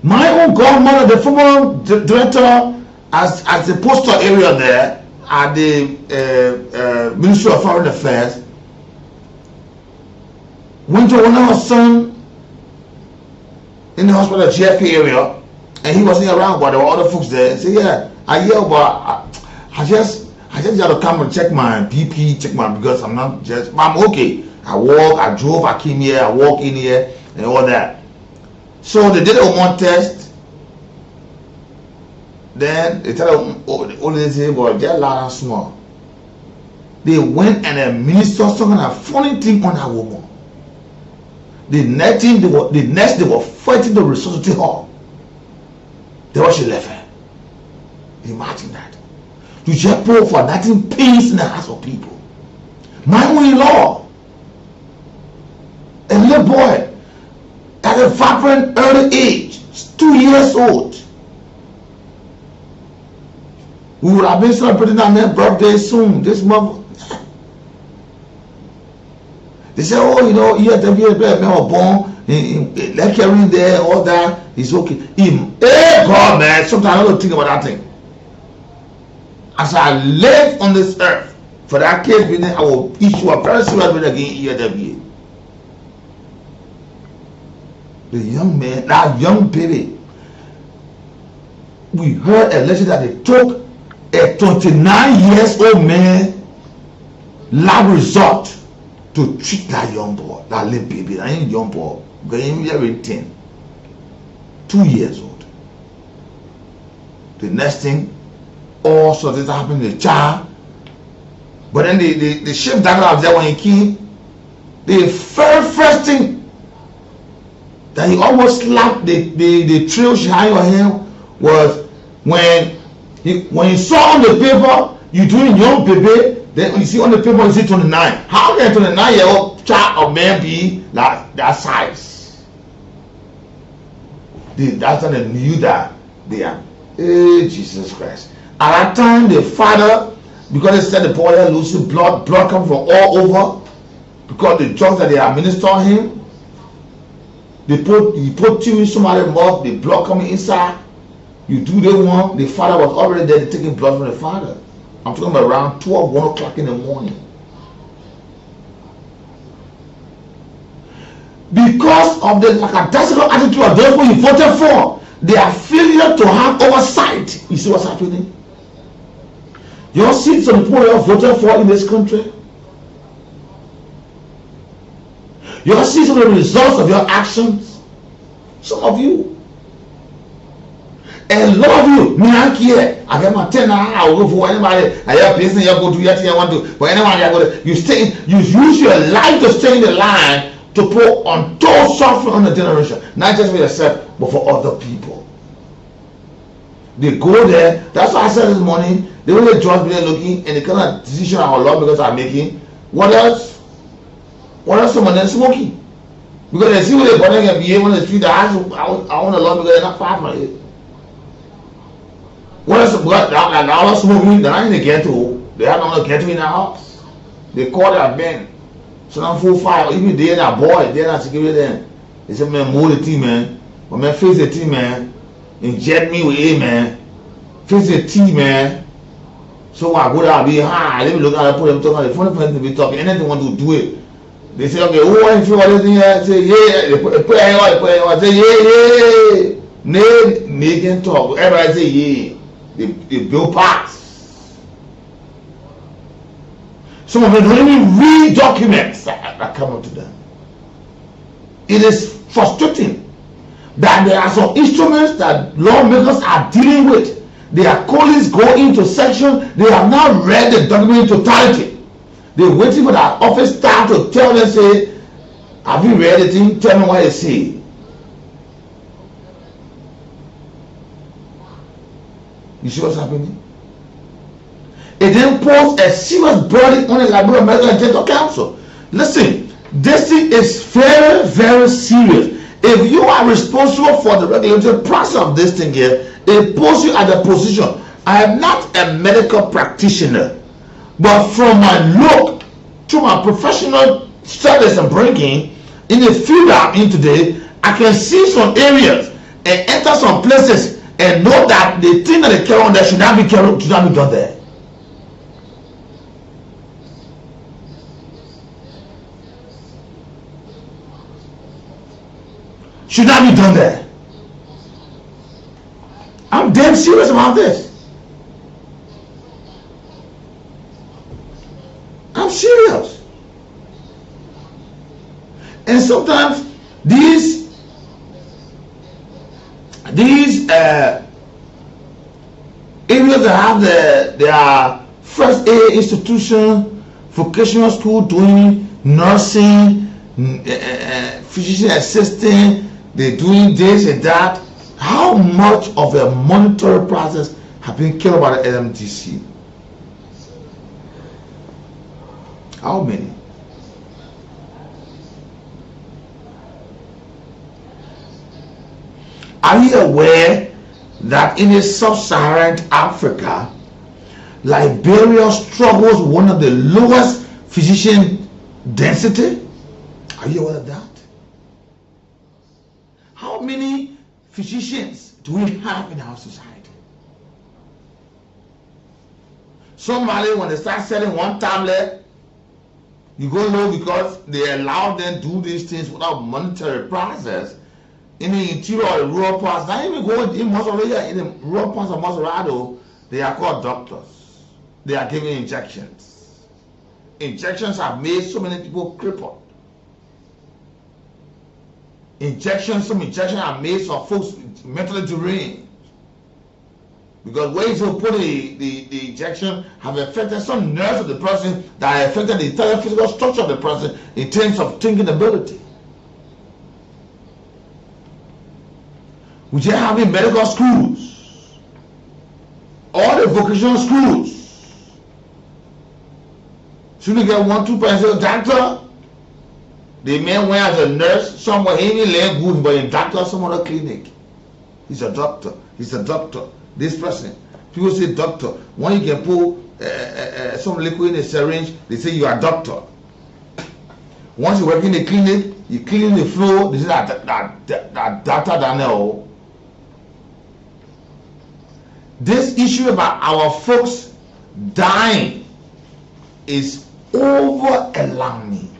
My own godmother, the former director as the postal area there at the Ministry of Foreign Affairs, went to one of her son in the hospital GFP area, and he wasn't around, but there were other folks there. He said, yeah, I hear, but I just got to come and check my BP, because I'm not just, but I'm okay. I drove, I came here, I walked in here, and all that. So they did a hormone test. Then they tell them, all they say, well, they're loud and small. They went and administered some kind of funny thing on that woman. The next they were fighting the resuscitate her. Then what she left her. Imagine that. You just pray for nothing pains in the hearts of people. My own-in-law, a little boy at a vibrant early age, 2 years old. We would have been celebrating our man's birthday soon. This month. They say, oh, you know, EFW men were born, lecturing there, all that, it's okay. Hey, God, man, sometimes I don't think about that thing. As I live on this earth, for that case, I will issue a parents again EFW. The young man, that young baby, we heard a legend that they took a 29 years old man lab result to to treat that young boy, that little baby, that young boy, because he's very 10, 2 years old. The next thing, all sorts of things happen to the child. But then the shift that was there when he came, the very first thing that he almost slapped the trail behind your hand was when he saw on the paper you doing young baby, then you see on the paper you see 29. How can a 29-year-old child or man be like that size? That's when they knew that they are. Hey, Jesus Christ. At that time, the father, because they said the boy had losing blood come from all over, because the drugs that they administer him, he put you in somebody's mouth, the blood coming inside. You do the one, the father was already there taking blood from the father. I'm talking about around 12, 1 o'clock in the morning. Because of the lackadaisical attitude of those who you voted for, their failure to have oversight. You see what's happening? You see some people you have voted for in this country. You see some of the results of your actions. Some of you. A lot of you, me I care. I get my 10 I will go for anybody. I have business you go to yet I want to. But anyone you go to, you use your life to stay in the line to put untold suffering on the generation, not just for yourself, but for other people. They go there. That's why I said this morning. They will let judge be there looking, and the kind of decision our lawmakers are making. What else? What else? Someone else smoking? Because they see what they're going to behave on the street. I want a lawmaker. They're not far from it. What else? Now smoking. They're not in the ghetto. They have no ghetto in their house. They call their men. So now 4 5, even they and a boy, they're not security then. They say, man, move the team, man. But man, face the team, man. Inject me with A, man. Face the team, man. So I go there, I'll be high. Let me look at it, put them talking. The funny person to be talking. Anything want to do it. They say, okay, who want to feel all this thing here? Say, yeah. They put it on. Say, yeah. They can talk. Everybody say, yeah. They build parts. Some of them don't even read documents that come up to them. It is frustrating that there are some instruments that lawmakers are dealing with. Their colleagues go into section, they have not read the document in totality. They're waiting for that office staff to tell them, say, have you read the thing? Tell me what you see. You see what's happening? It then puts a serious burden on the Liberal American General Council. Listen, this thing is very, very serious. If you are responsible for the regulatory process of this thing here, it puts you at a position. I am not a medical practitioner, but from my look, through my professional studies and bringing in the field I'm in today, I can see some areas and enter some places and know that the thing that they carry on there should not be done there. Should not be done there. I'm damn serious about this. I'm serious. And sometimes these areas that have their first aid institution, vocational school, doing nursing, physician assistant, they're doing this and that. How much of a monetary process have been killed by the LMTC? How many? Are you aware that in sub-Saharan Africa, Liberia struggles with one of the lowest physician density? Are you aware of that? How many physicians do we have in our society? Somebody, when they start selling one tablet, you go low because they allow them to do these things without monetary process. In the interior or the rural parts, not even going in Maserati, in the rural parts of Maserati, they are called doctors. They are giving injections. injections have made so many people crippled. Some injections have made some folks mentally deranged. Because ways to put the injection have affected some nerves of the person that affected the entire physical structure of the person in terms of thinking ability. We just have in medical schools, all the vocational schools. Shouldn't get 1-2% doctor. The man went as a nurse, somewhere he didn't learn good, but in doctor, some other clinic. He's a doctor. This person, people say doctor. When you can put some liquid in a syringe, they say you are doctor. Once you work in the clinic, you clean the floor, they say that Dr. Daniel. This issue about our folks dying is over alarming.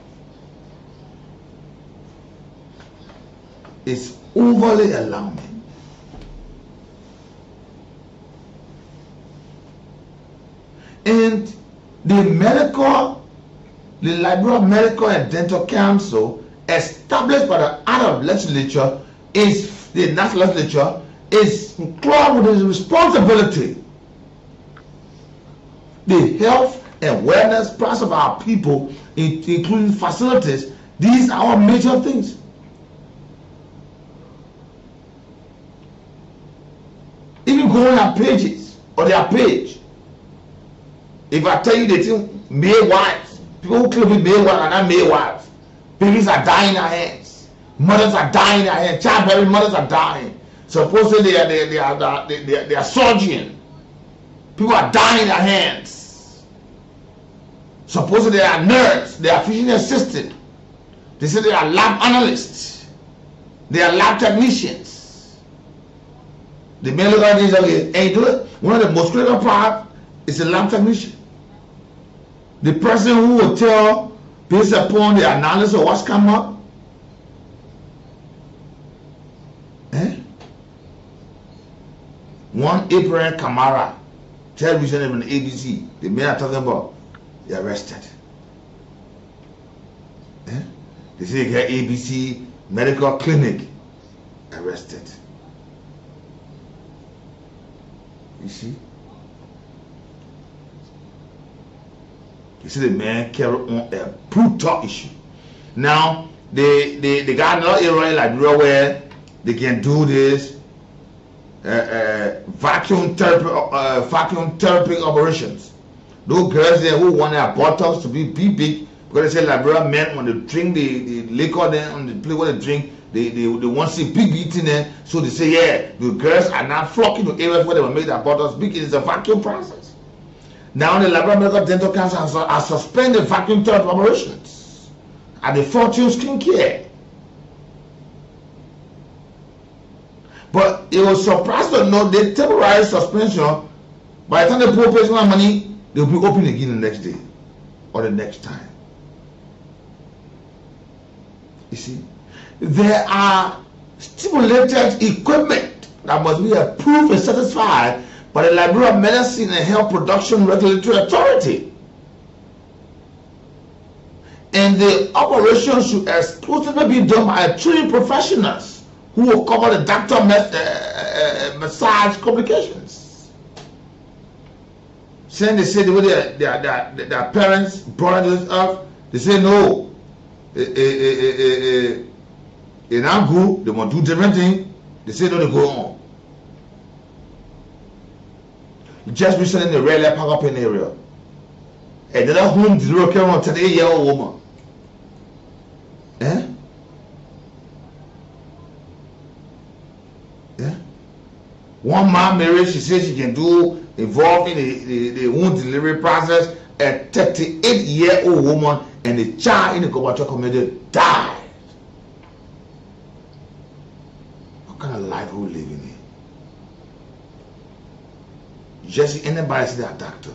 It's overly alarming. And the Liberal Medical and Dental Council, established by the Arab legislature, the national legislature, is clogged with its responsibility. The health and wellness parts of our people, including facilities, these are our major things. Even go on their pages or their page. If I tell you the thing, male wives, people who claim to be male wives are not male wives. Babies are dying in their hands. Mothers are dying in their hands. Childbearing mothers are dying. Supposedly they are surgeon. People are dying in their hands. Supposedly they are nurse. They are physician assistant. They say they are lab analysts. They are lab technicians. The men look at this and say, hey, do it. One of the most critical parts is a lab technician. The person who will tell, based upon the analysis of what's come up, one Abraham Kamara, television on ABC, the men are talking about, they arrested. They say they get ABC medical clinic arrested. You see? You see the man carry on a brutal issue. Now, they got another area in Liberia where they can do this vacuum therapy operations. Those girls there who want their buttocks to be big, because they say Liberia men when they drink the liquor then on the plate where they drink, they want to see big eating there, so they say yeah, the girls are not flocking to areas where they will make their buttocks big. It is a vacuum process. Now the Liberia Medical Dental Council has suspended vacuum therapy operations at the Fortune Skincare. But it was surprised to know they temporary suspension. By the time the poor pays money, they'll be open again the next day or the next time. You see, there are stimulated equipment that must be approved and satisfied by the Liberia Medicine and Health Production Regulatory Authority. And the operation should exclusively be done by trained professionals who will cover the doctor massage complications. Then they say the way their parents brought this up, they say no. In our group, they want to do different things. They say no, they go on. Just recently in the Red Light Park up in the area, another home delivery care on a 38-year-old woman. One mom married, she says she can do involved in the wound delivery process. A 38-year-old woman and the child in the Kobacho community died. What kind of life are we living in? Just see anybody see that doctor.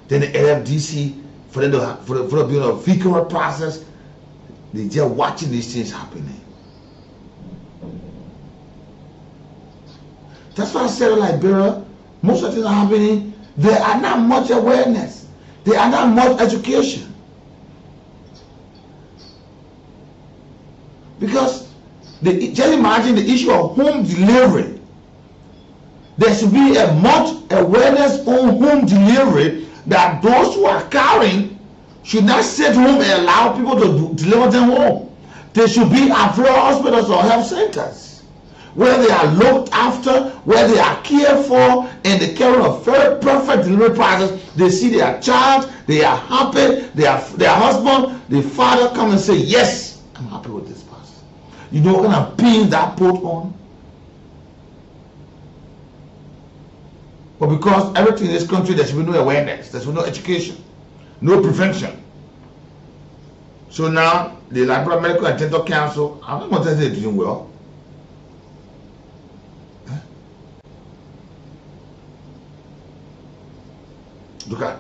Then the LFDC, for them to be on a vehicular process, they just watching these things happening. That's why I said in Liberia, most of the things are happening, there are not much awareness. There are not much education. Because just imagine the issue of home delivery. There should be a much awareness on home delivery, that those who are carrying should not sit home and allow people to deliver them home. They should be at hospitals or health centers where they are looked after, where they are cared for, and the care of perfect delivery process. They see their child, they are happy, their husband, the father come and say, yes, I'm happy with this person. You know what kind of pain that put on? But because everything in this country, there should be no awareness, there should be no education, no prevention. So now, the Liberia Medical and Dental Council, I'm not going to say they're doing well. Look at,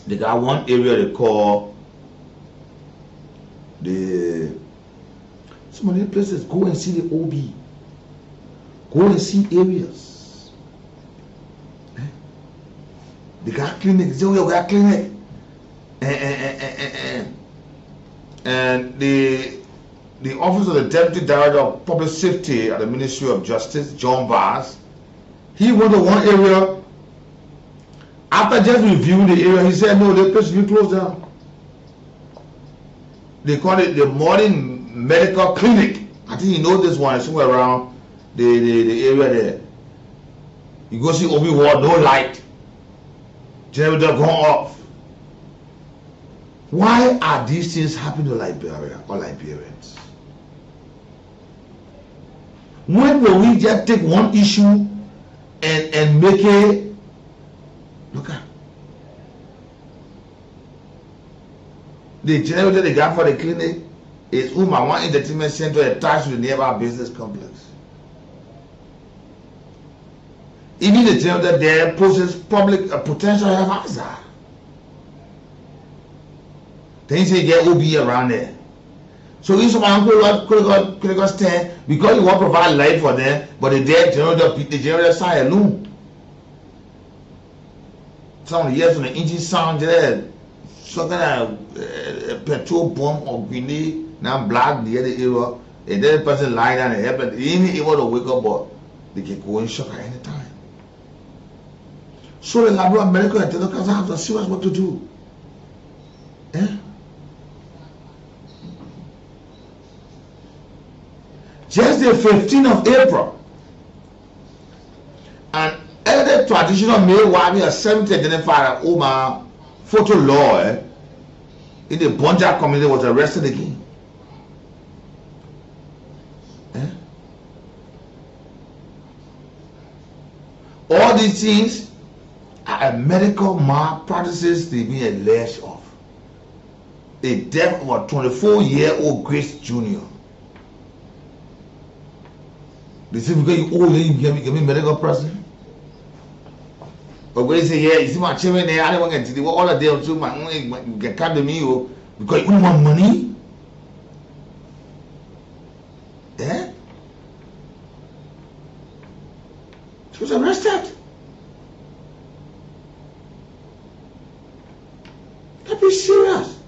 they got one area they call some of the places. Go and see the OB. Go and see areas. They got clinic. They say, we got clinic. And the office of the Deputy Director of Public Safety at the Ministry of Justice, John Bass, he went to one area. After just reviewing the area, he said, no, the place should be closed down. They call it the Modern Medical Clinic. I think you know this one, somewhere around the area there. You go see Obi Ward, no light. Generator going off. Why are these things happening to Liberia or Liberians? When will we just take one issue and make it? Look at the generator they got for the clinic is one entertainment center attached to the nearby business complex. Even the generator there poses public potential health hazard. Then you say you get OB around there. So if someone critical stand because you want to provide light for them, but the generator side alone. Some of the years when the engine sound there, some kind of petrol bomb or grenade, now black the other area, and then the person lie down and help, but he ain't able to wake up, but they can go in shock at any time. So the Liberia Medical and Dental Council have to serious what to do. Eh? Just the 15th of April, an elder traditional male wife, a 70 identified Omar photo law in the Bonja community was arrested again. All these things are medical malpractices they being alleged of. A death of a 24-year-old Grace Jr. They say because you old, you can be a medical person. But when you say, yeah, you see my children there, I don't want to do all of them too, man, you can come to me because you want money. Yeah? She was arrested. Let's be serious.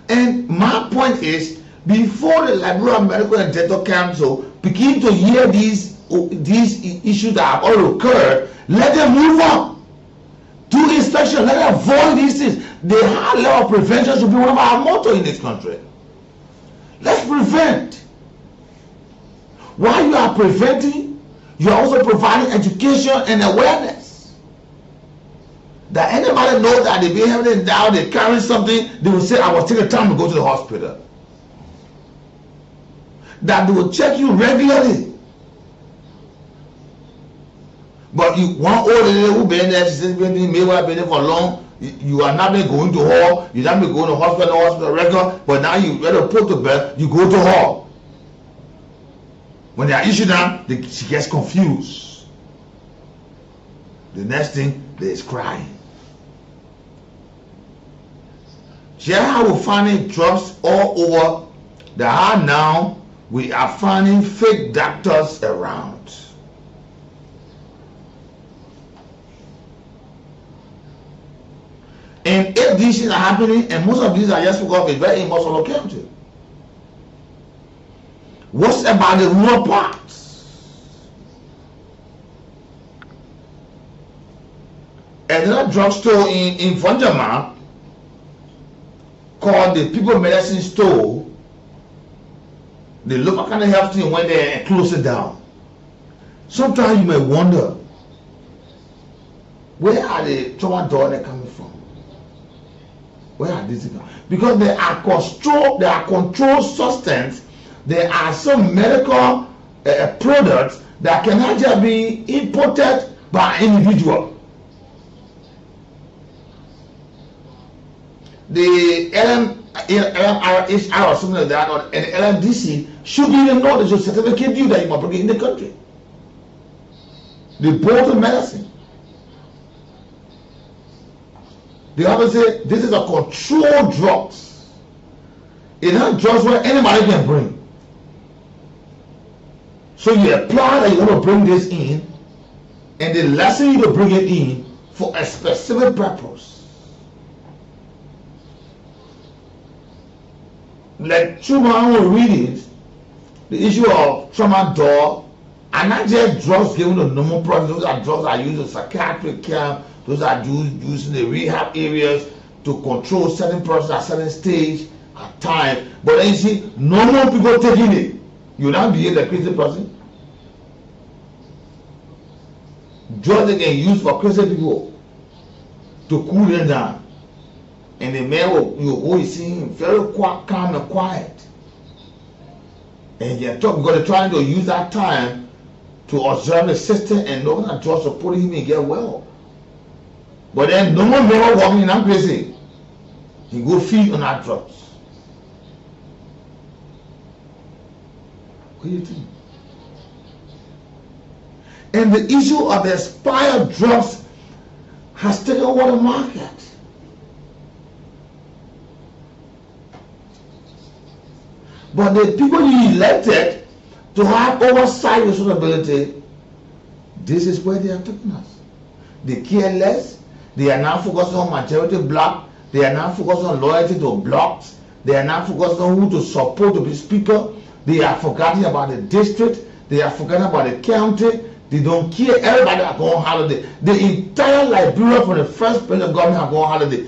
And my point is, before the Liberia Medical and Dental Council begin to hear these issues that have already occurred, let them move on. Do inspection, let them avoid these things. The high level of prevention should be one of our motto in this country. Let's prevent. While you are preventing, you are also providing education and awareness. That anybody knows that they be having it down, they carry something, they will say, I was taking time to go to the hospital. That they will check you regularly. But you one old lady who been there, she says been there for long, you are not been going to hall, you not been going to hospital regular, but now you better put to bed, you go to hall. When they are issued down, she gets confused. The next thing, there is crying. Here we're finding drugs all over the heart now. We are finding fake doctors around. And if these things are happening, and most of these are just because of a very impossible country, what's about the rural parts? Another drugstore in Vonjama called the People Medicine Store, the local kind of health team went there and closed it down. Sometimes you may wonder, where are the trauma dollars coming from? Where are these coming? Because they are controlled substance. There are some medical products that cannot just be imported by individual. The LMRHR or something like that, or an LMDC should even know there's a certificate due that you must bring it in the country. The board of medicine. They have to say this is a controlled drugs. It's not drugs where anybody can bring. So you apply that you want to bring this in, and they license you to bring it in for a specific purpose. Like through my own readings, the issue of tramadol are not just drugs given to normal persons. Those are drugs that are used in psychiatric camp. Those are used in the rehab areas to control certain persons at certain stage at time. But then you see, normal people taking it, you not be a crazy person. Drugs they can use for crazy people to cool them down. And the man will always see him very calm and quiet. And you're talking because they're trying to use that time to observe the system and know that drugs are putting him and get well. But then no one never walking in that crazy. He go feed on that drugs. What do you think? And the issue of the expired drugs has taken over the market. But the people you elected to have oversight responsibility, this is where they are taking us. They care less. They are now focused on majority block. They are now focused on loyalty to blocks. They are now focused on who to support to be speaker. They are forgetting about the district. They are forgetting about the county. They don't care. Everybody are going on holiday. The entire Liberia from the first president government are going on holiday.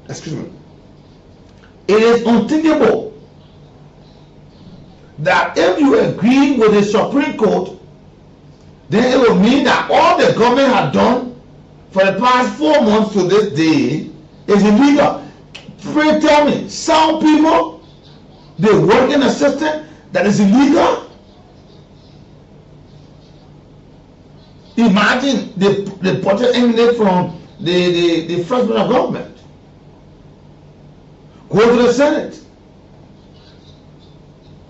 Excuse me. It is unthinkable that if you agree with the Supreme Court, then it will mean that all the government has done for the past 4 months to this day is illegal. Pray tell me, some people, they work in a system that is illegal? Imagine the budget emanate from the first president of government. Go to the Senate.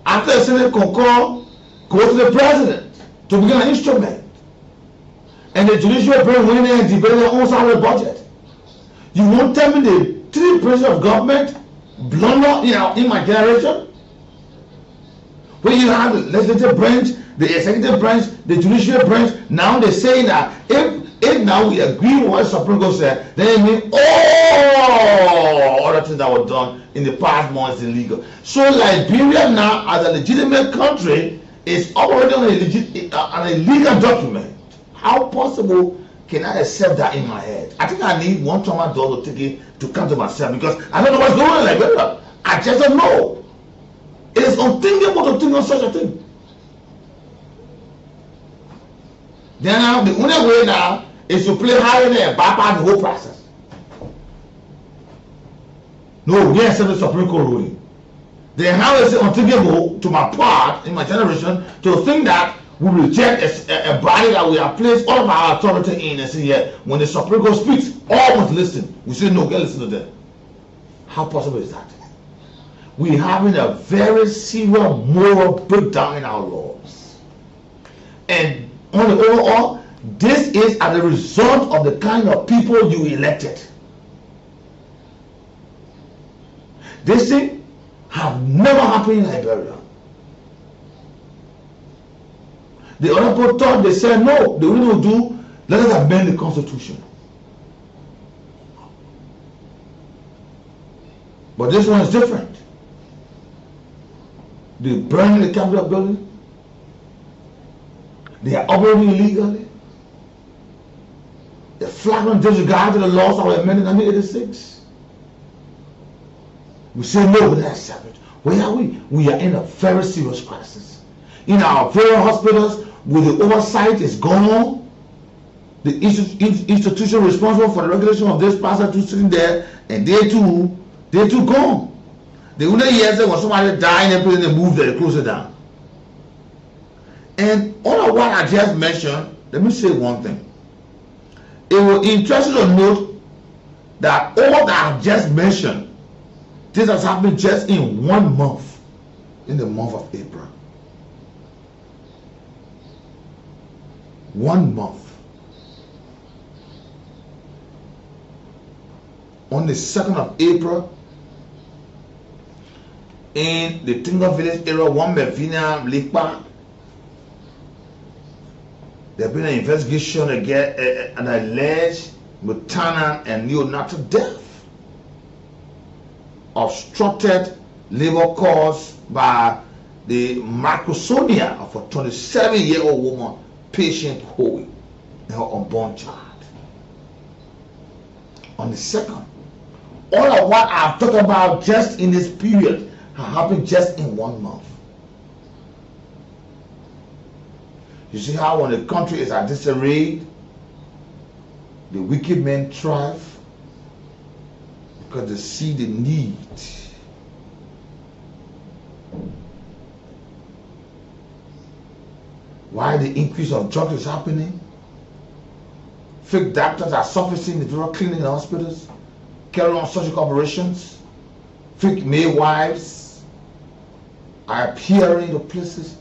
After the Senate concur, go to the president to begin an instrument. And the judicial branch went in and debated their own salary budget. You won't tell me the 3 branches of government blunder in my generation? When you have the legislative branch, the executive branch, the judicial branch, now they're saying that if now we agree with what the Supreme Court said, then it means all other things that were done in the past months is illegal. So Liberia now, as a legitimate country, is operating on a legal document. How possible can I accept that in my head? I think I need one tramadol to take it to come to myself because I don't know what's going on in Liberia. I just don't know. It is unthinkable to think of such a thing. Then now the only way now is to play higher and bypass the whole process. No, we accept the Supreme Court ruling. Then how is it unthinkable to my part in my generation to think that we reject a body that we have placed all of our authority in and say, yeah, when the Supreme Court speaks, all must listen. We say, no, get listen to them. How possible is that? We're having a very serious moral breakdown in our laws. And on the overall, this is as a result of the kind of people you elected. This thing have never happened in Liberia. The other people thought, they said, no, the only thing we'll do, let us amend the Constitution. But this one is different. They burn the Capitol building. They are operating illegally. They flagrant disregard to the laws that were amended in 1986. We say no, we don't accept it. Where are we? We are in a very serious crisis. In our very hospitals, where the oversight is gone, the institution responsible for the regulation of this pastor sitting there, and they too gone. The only years that when somebody died and they moved there, they closed it down. And all of what I just mentioned, let me say one thing. It will interest you to note that all that I've just mentioned, this has happened just in 1 month, in the month of April. 1 month. On the 2nd of April, in the Tinga village area, one Mevina Likpa, there's been an investigation against an alleged maternal and neonatal death, obstructed labor caused by the microsonia of a 27-year-old woman, patient Hoey, and her unborn child. On the 2nd, all of what I've talked about just in this period has happened just in 1 month. You see how when the country is at disarray, the wicked men thrive because they see the need. Why the increase of drugs is happening? Fake doctors are surfacing in the drug clinic and hospitals, carrying on surgical operations. Fake midwives are appearing in the places,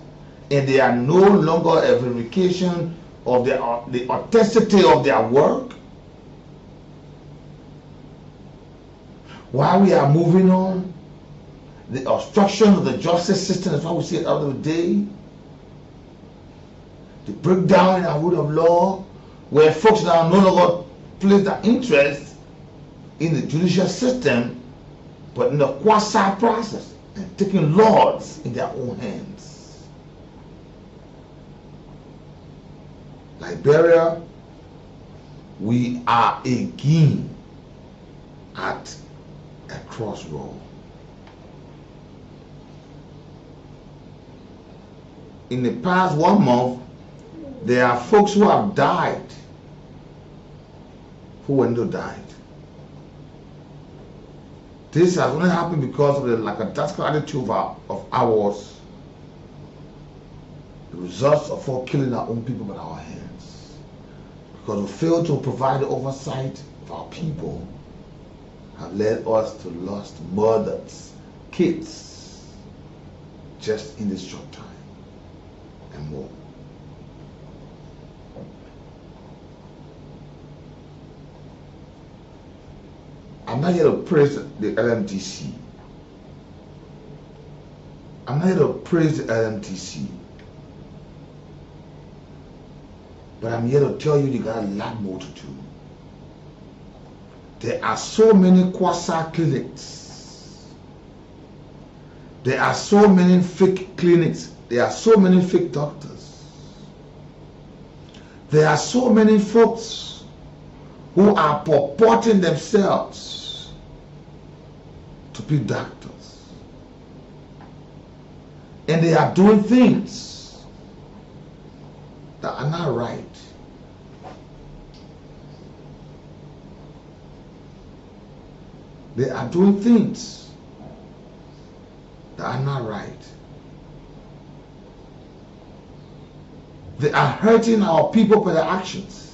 and they are no longer a verification of the authenticity of their work. While we are moving on, the obstruction of the justice system is what we see at the end of the day. The breakdown in our rule of law, where folks now no longer place their interest in the judicial system, but in the quasi process, and taking laws in their own hands. Liberia, we are again at a crossroad. In the past 1 month, there are folks who have died, who were not died. This has only happened because of the lackadaisical attitude of ours, the results of all killing our own people with our hands. Because we failed to provide the oversight of our people, have led us to lost mothers, kids, just in this short time and more. I'm not here to praise the LMTC. I'm not here to praise the LMTC. But I'm here to tell you got a lot more to do. There are so many quasi clinics. There are so many fake clinics. There are so many fake doctors. There are so many folks who are purporting themselves to be doctors. And they are doing things that are not right. They are doing things that are not right. They are hurting our people with their actions.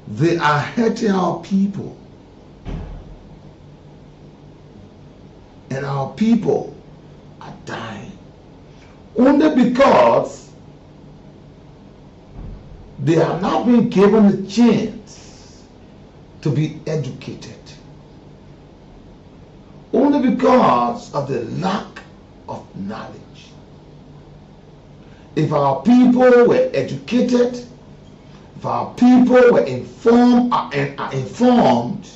They are hurting our people. And our people are dying. Only because they have not been given a chance to be educated. Only because of the lack of knowledge. If our people were educated, If our people were informed and are informed,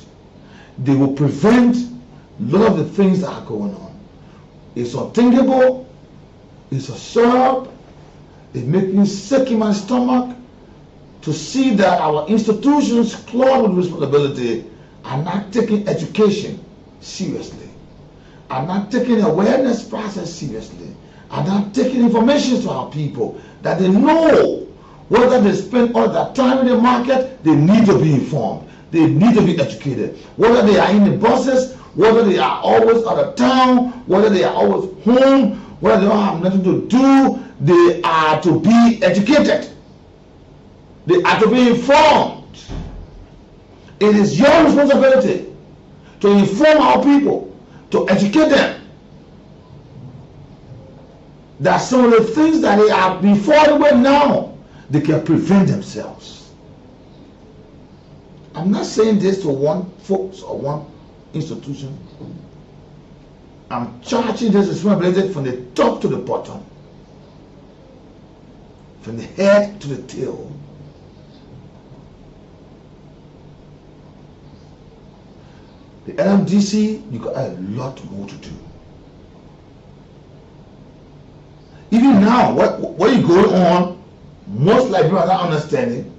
they will prevent a lot of the things that are going on. It's unthinkable, it's absurd, it makes me sick in my stomach to see that our institutions clothed with responsibility are not taking education seriously, are not taking awareness process seriously, are not taking information to our people that they know whether they spend all that time in the market, they need to be informed. They need to be educated. Whether they are in the buses, whether they are always out of town, whether they are always home, whether they don't have nothing to do, they are to be educated. They are to be informed. It is your responsibility to inform our people, to educate them, that some of the things that they are before them with now, they can prevent themselves. I'm not saying this to one folks or one institution. I'm charging this responsibility from the top to the bottom, from the head to the tail. The LMDC, you got a lot more to do. Even now, what is going on, most Liberians are not understanding.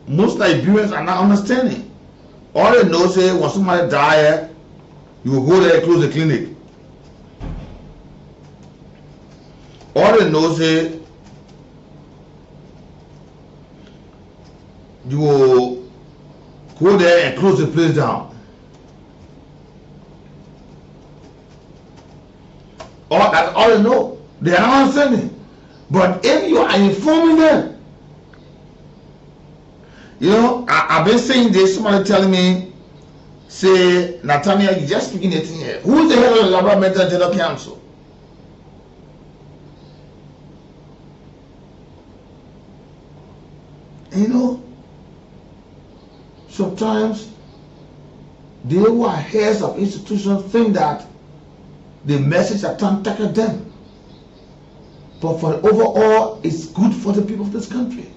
Most Liberians are not understanding. All they know say when somebody die, you will go there and close the clinic. All they know say you will go there and close the place down. That's all they know. They are not understanding. But if you are informing them, you know, I've been saying this, somebody telling me, say, Nathaniel, you just speaking it here. Who is the head of the Labrador Mental General Council? You know, sometimes they who are heads of institutions think that the message are trying to tackle them. But for the overall, it's good for the people of this country.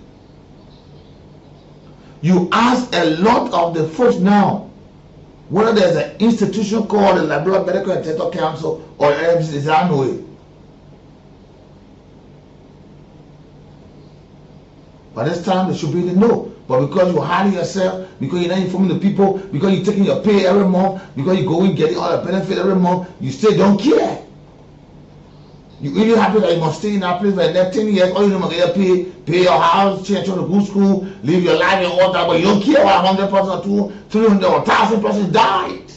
You ask a lot of the folks now whether there's an institution called the Liberal Medical and Dental Council or LMC, is there no way? By this time, they should be to know. But because you're hiding yourself, because you're not informing the people, because you're taking your pay every month, because you go and getting all the benefit every month, you still don't care. You really happy that you must stay in that place for the next 10 years, all you know, get pay your house, change to the good school, live your life and all that, but you don't care why 100 person or 200, 300 or 1,000 persons died.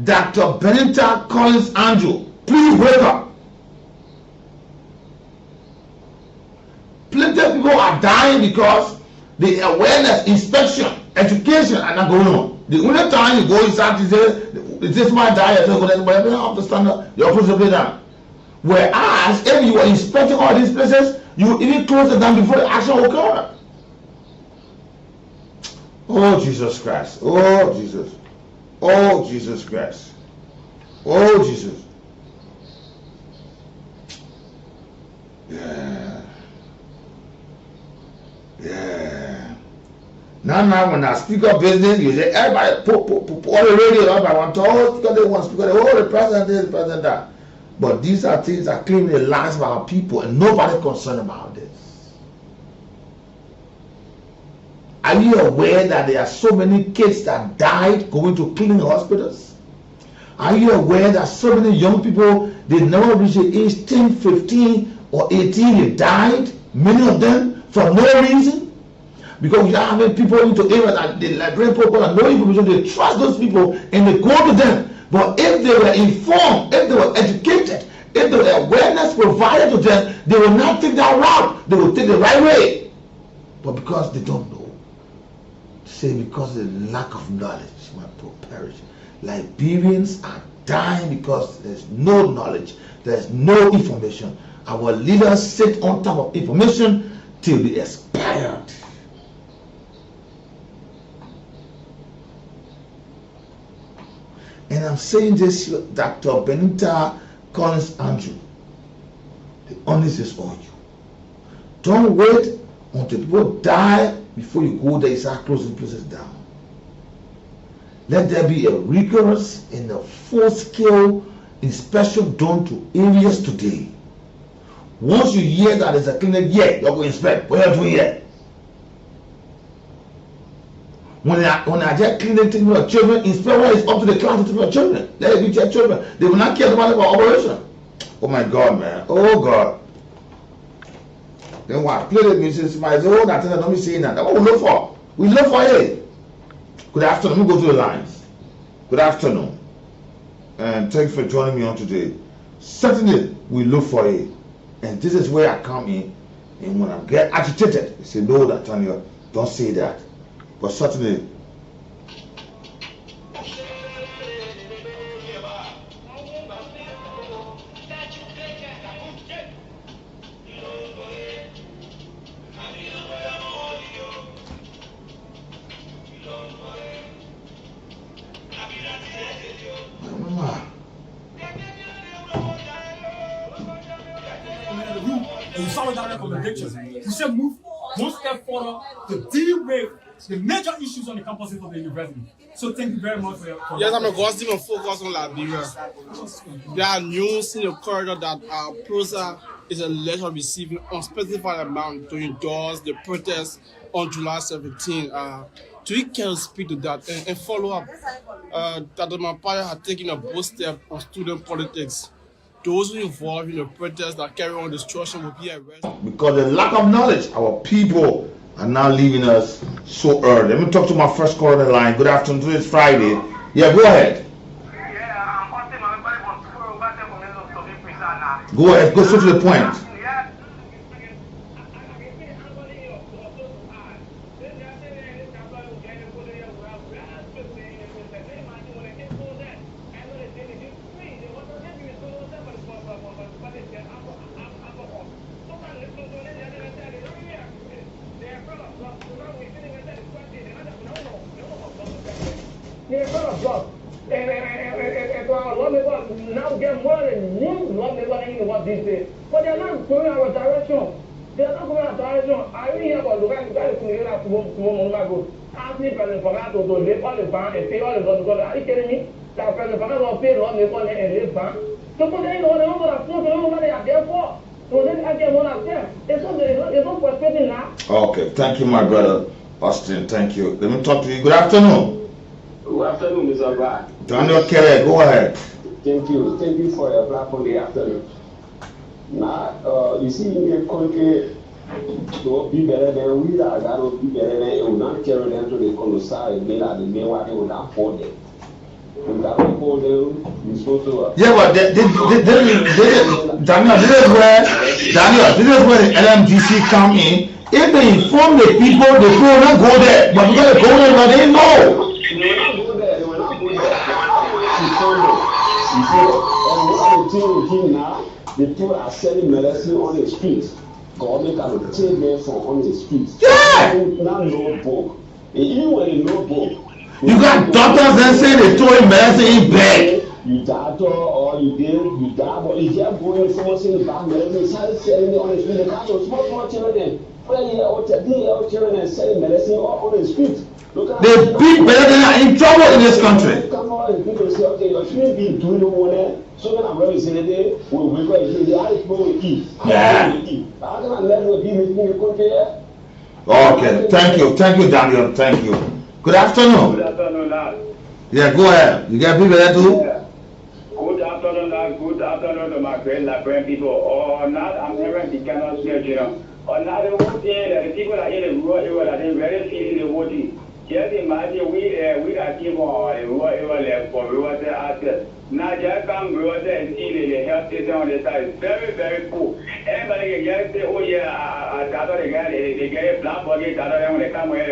Dr. Benita Collins Andrew, please wake up. Plenty of people are dying because the awareness, inspection, education are not going on. The only time you go inside to say, is this my diet? So but you have to stand up, you're supposed to be down. Whereas if you are inspecting all these places, you even close it down before the action will occur. Oh Jesus Christ. Oh Jesus. Oh Jesus Christ. Oh Jesus. Yeah. Yeah. Now when I speak of business, you say everybody put all the radio up. I want to all because they want to speak of the president this, the president that. But these are things that claim the lives of our people and nobody concerned about this. Are you aware that there are so many kids that died going to cleaning hospitals? Are you aware that so many young people, they never reached the age 10, 15 or 18, they died, many of them for no reason? Because we are having people into areas that the Liberian people have no information, they trust those people and they go to them. But if they were informed, if they were educated, if there were awareness provided to them, they will not take that route. They will take the right way. But because they don't know, say because of the lack of knowledge, my poor parish, Liberians are dying because there's no knowledge, there's no information. Our leaders sit on top of information till they expired. And I'm saying this, Dr. Benita Collins Andrew. onus is on you. Don't wait until people die before you go there and start closing places down. Let there be a rigorous and a full-scale inspection done to areas today. Once you hear that there's a clinic here, you're going to inspect. What are you doing here? When I get clinic taking your children, inspect what is up to the class to your children. Let it be your children. They will not care about operation. Oh my God, man. Oh God. Then what? Play the music. My own Nathaniel, don't be saying that. That's what we look for. We look for it. Good afternoon. Let me go to the lines. Good afternoon. And thank you for joining me on today. Certainly, we look for it. And this is where I come in. And when I get agitated, you say, no, Nathaniel, don't say that. But certainly, you saw it down there from the pictures. You should move one step further to deal with the major issues on the campuses of the university. So thank you very much for your Yes, I'm going to even focus on Liberia. There are news in the corridor that our PROSA is alleged of receiving unspecified amount to endorse the protest on July 17. Do you care to speak to that and follow up? That the Mampire had taken a bold step on student politics. Those who involved in the protests that carry on destruction will be arrested. because of the lack of knowledge, our people are now leaving us so early. Let me talk to my first caller on the line. Good afternoon. Today is Friday. Yeah, go ahead. Go ahead. Go straight to the point. Now get more than new lawmakers in what they say. But they're not going our direction. They're not going our direction. I really hear about the guy who clear out to go. Ask me President Fagato to live all the ban and pay all the guns. Are you kidding me? That President Fagato pay lawmakers and live ban. So put them on the number of phones, they don't know what they are there for. So then I get one of them. It's not frustrating now. Okay, thank you, my brother Austin. Thank you. Let me talk to you. Good afternoon. Good afternoon, Mr. Brad. Daniel Kelly, go ahead. Thank you. Thank you for your platform this afternoon. Now, you see, in the country, to be better than we are, that will be better than it will not carry them to the commissary, and they are the main one, they will not hold them. And that will hold them, you're supposed to. Yeah, but Daniel, this is where the LMGC come in. If they inform the people, they will not go there. But because they go there, but they know. They will not go there. You see, and what they do with him now, the people are selling medicine on the streets. Government can take them from on the streets. Yeah! Now no book. Even when they no book. You got doctors that say they throw in medicine in bed. You doctor or you die, but if you are going so much in the back medicine, start selling it on the street. They can't do small children. 4-year-old, 13-year-old children and selling medicine on the street. The big medicine are in trouble in this country. Come on, and people say, okay, you shouldn't be doing the one. So when I'm ready to say that we go and the other people will eat. Yeah. How can I let you be in the country? Okay, thank you, Daniel, thank you. Good afternoon. Good afternoon, lad. Yeah, go ahead. You got people there too? Yeah. Good afternoon, lad. Good afternoon to my great Liberian people. Or not, I'm hearing the cannot script, you know. Or not, the whole thing, the people that in the rural area, they very feeling the whole thing. Just imagine we are giving our rural area for rural access. Now just come rural and see the health system on the side is very, very poor. Anybody can just say, oh yeah, I thought they get a black body, when they come here,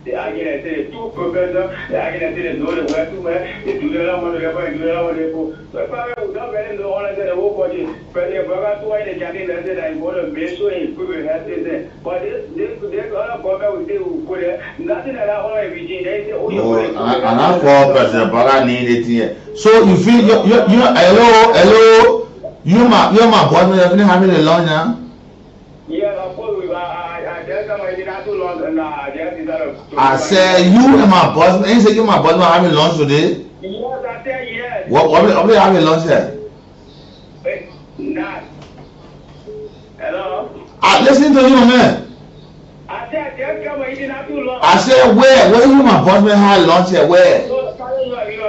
they argue and say the two professors, they argue and say they know the way too much, they do the one and do the one. So if I would not really know all of the whole body, President Burger, to why they can't invest it and go to make sure he improve the health system. But this other government will say, we put it, nothing like that, all of Virginia, they say, oh, and I call President Burger need it here. So you feel, hello, You're my boss, man. You're having a lunch now. Yeah, of course, I just come in not too long, and I just decided to. I said, you and my boss, man. You said you and my boss, man, having lunch today? Yes, I said yes. What are they having lunch here? Wait, not. Hello? I listen to you, man. I said, just come in not too long. I said, where? Where you and my boss, man, had lunch here? Where? So,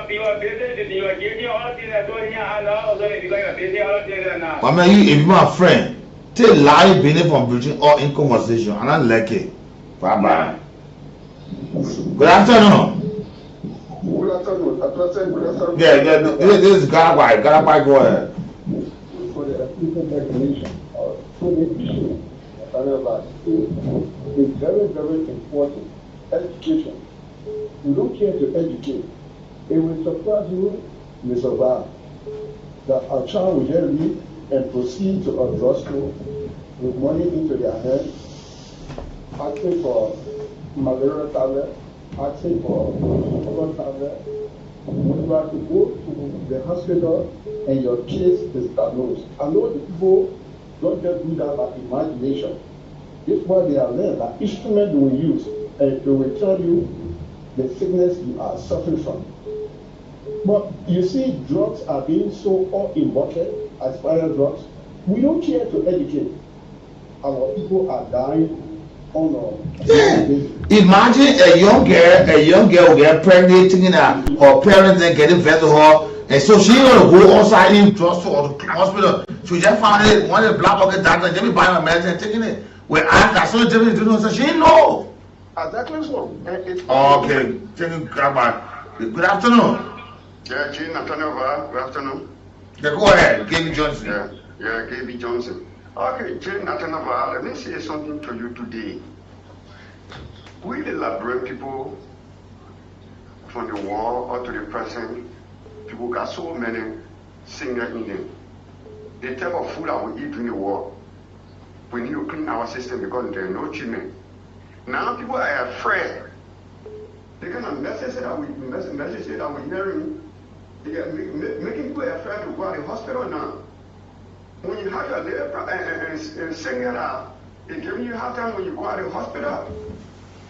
you are busy, you are getting all things that don't hear, I know, because you are busy all things now. But man, if you're my friend, take lie being from Britain or in conversation, and I like it. Bye bye. Good afternoon. Good afternoon. Yeah, this is Garabai. Garabai, go ahead. For the African definition of issue, it's very, very important. Education. You don't care to educate. It will surprise you, Mr. Bar, that a child will just read and proceed to a drugstore with money into their hands, asking for malaria tablet, asking for sugar tablet. You have to go to the hospital and your case is diagnosed. I know the people don't just do that by imagination. This is why they are learned that instrument they will use and they will tell you the sickness you are suffering from. But you see, drugs are being sold all in bucket as fire drugs. We don't care to educate. Our people are dying on Imagine a young girl will get pregnant, thinking that her parents then getting vet to her, and so she ain't gonna go outside in drugstore or the hospital. She just found it one of the black bucket doctor, Jimmy buying her medicine and taking it. We asked that so Jimmy do know, so she didn't know. Exactly so. Okay, thank you, Grandma. Good afternoon. Yeah, Gene, Nathaniel, good afternoon. Yeah, go ahead, Gaby Johnson. Yeah, Gaby Johnson. Okay, Gene, Nathaniel, let me say something to you today. We, the Liberian people, from the war up to the present, people got so many senior Indians. The type of food that we eat during the war, we need to clean our system because there is no treatment. Now people are afraid. The kind of message that we're hearing, they are making people afraid to go to the hospital now. When you have your liver and singing out, they're giving you hard time when you go to the hospital.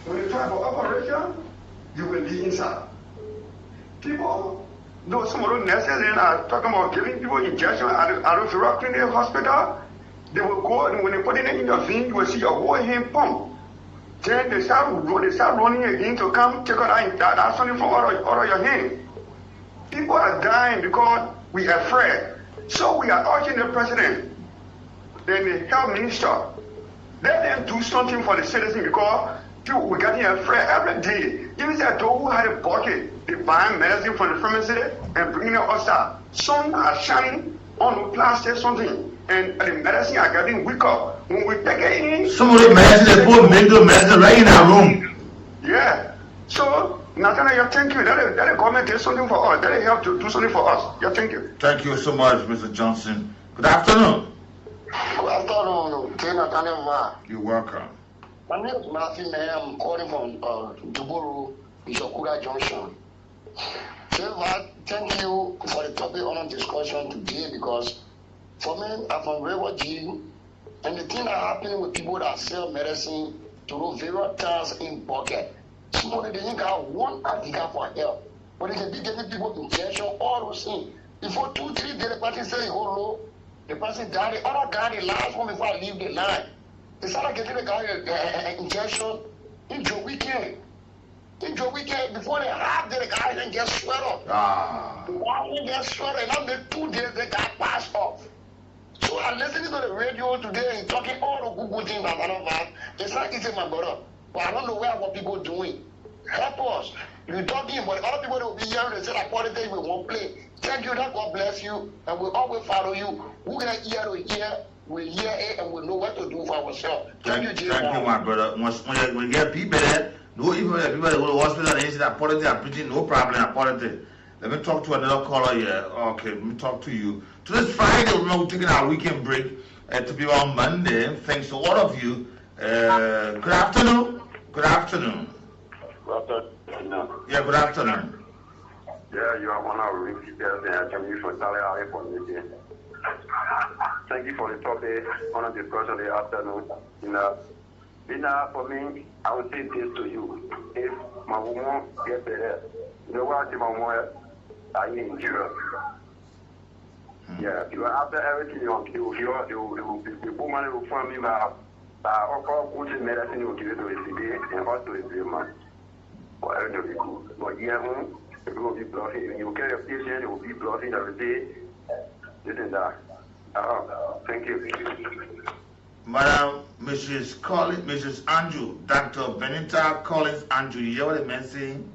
When you try for operation, you will be inside. People, though some of those nurses are talking about giving people injection at the clinic hospital, they will go and when they put it in your vein, you will see your whole hand pump. Then they start running again to come take out that something from out of your hand. People are dying because we are afraid. So we are urging the president, then the health minister, let them do something for the citizens because people we're getting afraid every day. Even those who had a bucket, they buy medicine from the pharmacy and bringing it outside. Some are shining on the plastic something. And the medicine are getting weaker. When we take it in, some of the medicine they put mental medicine right in our room. Yeah. So Nathaniel, thank you. Let the government do something for us. Let it help to do something for us. Yeah, thank you. Thank you so much, Mr. Johnson. Good afternoon. Good afternoon, Nathaniel. You're welcome. My name is Matthew. I'm calling from Duburu, Ishokura Junction. Thank you for the topic on discussion today because for me, I'm from River G, and the thing that happening with people that sell medicine to those various towns in bucket. Somebody they ain't got one article for help, but they can be giving people injection, all those things. Before 2-3 days, the person say he hold low, the person died, the other guy the last one before I leave the line. They started getting the guy injection into a weekend. Into a weekend before they have the guy then get sweat up. The guy then get sweat up, and after 2 days the guy passed off. So I'm listening to the radio today and talking all the good things about it's not easy, my brother. But I don't know what people doing. Help us. You're talking, but other people will be hearing and say that politics we won't play. Thank you, that God bless you, and we'll always follow you. We're gonna hear to hear, we'll hear it, and we'll know what to do for ourselves. Thank you, Jesus. Thank you, my brother. When you get people there, no even when people go to the hospital and they say that politics are preaching, no problem at politics. Let me talk to another caller here. Okay, let me talk to you. Today's Friday, we're taking our weekend break to be on Monday. Thanks to all of you. Good afternoon. Good afternoon. Good afternoon. Yeah, good afternoon. Yeah, you are one of the people and I can use for salary for me. Thank you for the topic on the discussion this afternoon. For me, I would say this to you. If my woman gets better, you know what, my woman, I in Europe. Yeah, you after everything you the woman will find me about good medicine you give it to today and also is the man. For everything will be good. But yeah, it will be bluffing. You get a patient, it will be bluffing every day. This and that. Thank you. Madam, Mrs. Andrew, Dr. Benita Collins Andrew, you hear what the man saying?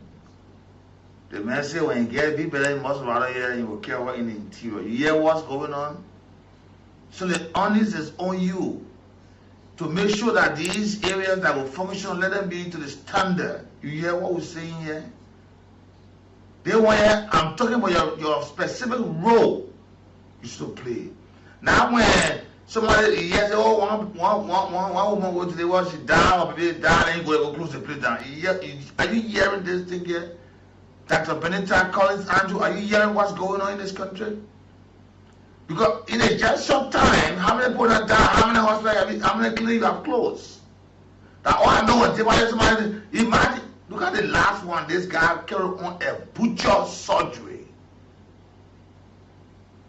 The man say when you get people that must rather here, you will care what in the interior. You hear what's going on? So the onus is on you to make sure that these areas that will function, let them be to the standard. You hear what we're saying here? They want here, I'm talking about your specific role you should play. Now when somebody yes, oh one woman go to the wash, she down or baby down, and you go close the place down. Are you hearing this thing here? Dr. Benita Collins Andrew, are you hearing what's going on in this country? Because in a just short time, how many people are down, how many hospitals, how many clinics have closed? Now all I know is somebody imagine, look at the last one, this guy carried on a butcher surgery.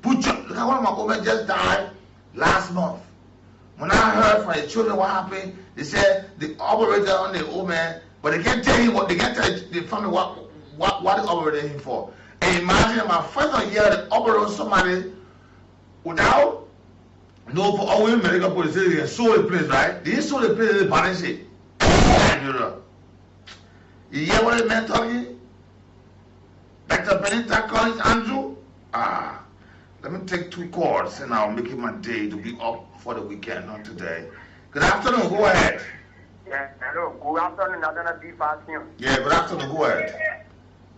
Butcher, look at one of my women just died last month. When I heard from the children what happened, they said the operator on the old man, but they can't tell him what, they can't tell the family what they operated him for. And imagine my first year they operated somebody without no for all medical police, they sold the place, right? They sold the place, they banish it. You hear what it meant talking? Dr. Benita Collins Andrew? Let me take 2 calls and I'll make it my day to be up for the weekend, not today. Good afternoon, go ahead. Yeah, hello, good afternoon, Nathaniel B. Fasting. Yeah, good afternoon, go ahead.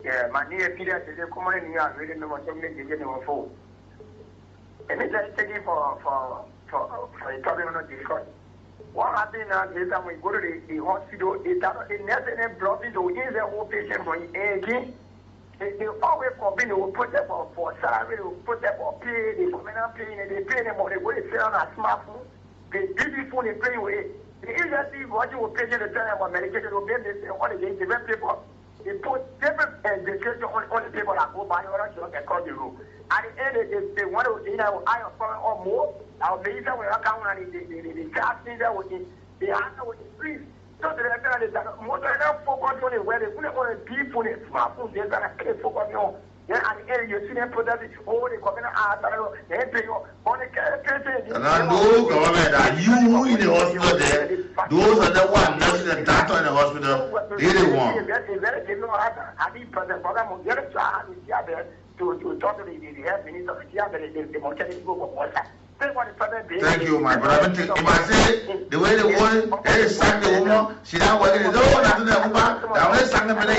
Yeah, my name is Peter, they come on in here, really remember something they get on phone. And it's just taking for a topic on the discussion. What happened now is that we go to the hospital, it's not the next and blocking to use the whole patient for again. They always combine, they will put them for salary, they will put them for pay, they come in and pay, and they pay them, but they go to sell on a smartphone, they do the phone, they play with it. The agency watching with patient, they tell them about medication, they say, all the days, they rent paper, they put different description on the paper that go by, or else you don't get called the room. At the end, they want to, you know, I or more, I'll be there with a account, and they charge me there with it, they answer with the free. So the most of them focus on where they put on people in smartphones, they're going to focus on. Then at the end, you see them put that, they come in and ask, they pay you on the case. And I know, government, that you in the hospital there, those are the ones nursing the doctor in the hospital, they the one. To talk to the health minister, thank you, my brother. If I say the way the woman, they sack the woman, she not working, they don't want to do that woman, that when they sack the belly,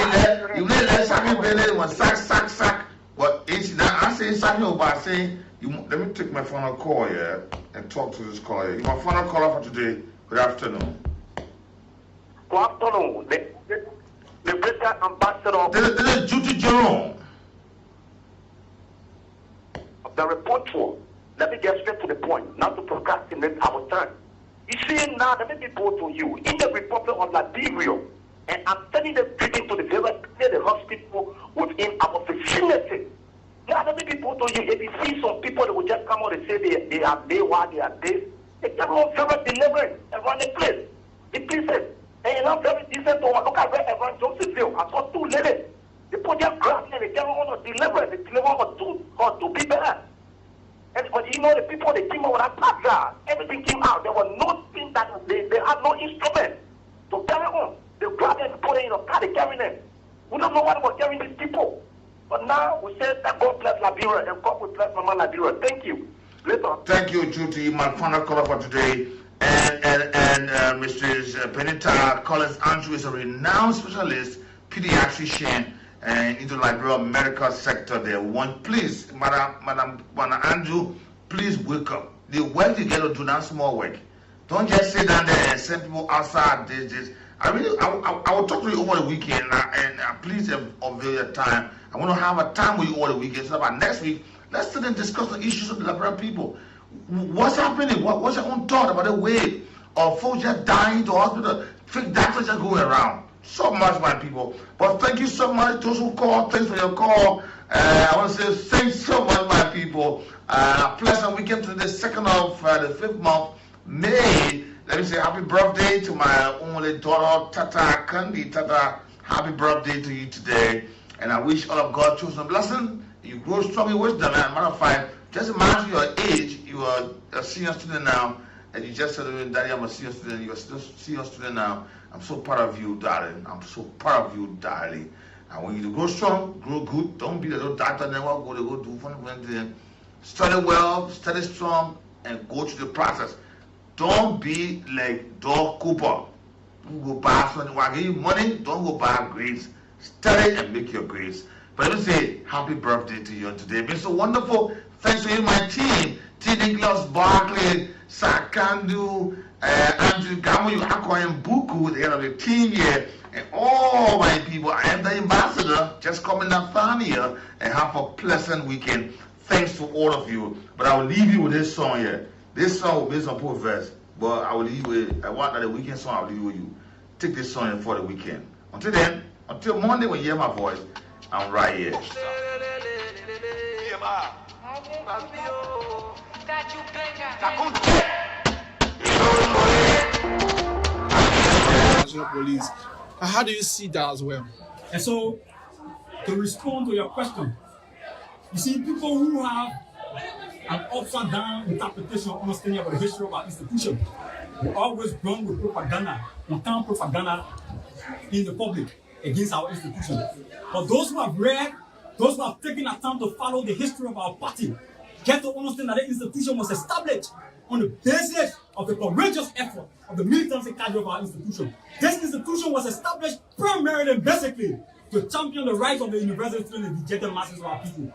you let sack the belly, one sack. But it's not, I'm saying sack no, but I'm saying, let me take my final call here and talk to this caller. You're my final caller for today. Good afternoon. Good afternoon. The British ambassador. This is Duty Jerome. The report for. Let me get straight to the point, not to procrastinate our time. You see, now, let me be bold to you. In the Republic of Liberia, and I'm telling the people to the the hospital within our vicinity. Now, let me be bold to you. If you see some people that will just come out and say they are there while they are there, they come out very deliberate and run the place. The pieces. And you're not very decent to look at where everyone Josephville. I saw 2 ladies. They put their grass and they come on to deliver. They deliver on 2 people. But you know, the people, they came out with a plaza. Everything came out. There was nothing that they had no instrument to carry on. They grabbed them, put it in a car, they carried them. We don't know what was carrying these people. But now we say that God bless Liberia and God will bless Mama Liberia. Thank you. Later. Thank you, Judy. My final caller for today. And Mrs. Benita Collins Andrew is a renowned specialist, pediatrician, and into Liberia medical sector there. Please, Madam Andrew, please wake up. The work you get to do, not small work. Don't just sit down there and send people outside. I will talk to you over the weekend, and please avail your time. I want to have a time with you over the weekend so that next week Let's sit and discuss the issues of the Liberian people. What's happening? What's your own thought about the way of folks just dying to hospital? Fake doctors just going around. So much, my people. But thank you so much, those who called. Thanks for your call. I want to say thanks so much, my people. Pleasant weekend to the 2nd of the 5th month, May. Let me say happy birthday to my only daughter, Tata Kandi. Tata, happy birthday to you today. And I wish all of God chosen blessing. You grow strong in wisdom. And matter of fact, just imagine your age. You are a senior student now. And you just said, Daddy, I'm a senior student. You're still a senior student now. I'm so proud of you, darling. I'm so proud of you, darling. I want you to grow strong, grow good. Don't be the little doctor never go to go do funny. Study well, study strong, and go through the process. Don't be like Dog Cooper. Don't go buy something. When I give you money, don't go buy grades. Study and make your grades. But let me say, happy birthday to you today. It's been so wonderful. Thanks to you, my team. T. Nicholas Barkley, Sakandu, Andrew Gamu, Akwa Buku, the head of the team here, and all my people. I am the ambassador. Just come in Nathaniel and have a pleasant weekend. Thanks to all of you. But I will leave you with this song here. This song will be some poor verse, but I will leave you with, I want that the weekend song, I will leave you with you. Take this song for the weekend. Until then, until Monday when you hear my voice, I'm right here. National Police. How do you see that as well? And so, to respond to your question, you see, people who have an upside down interpretation or understanding about the history of our institution will always run with propaganda, and propaganda in the public against our institution. But those who have read, those who have taken the time to follow the history of our party, get to understand that the institution was established on the basis of the courageous effort of the militancy cadre of our institution. This institution was established primarily and basically to champion the rights of the university and the dejected masses of our people.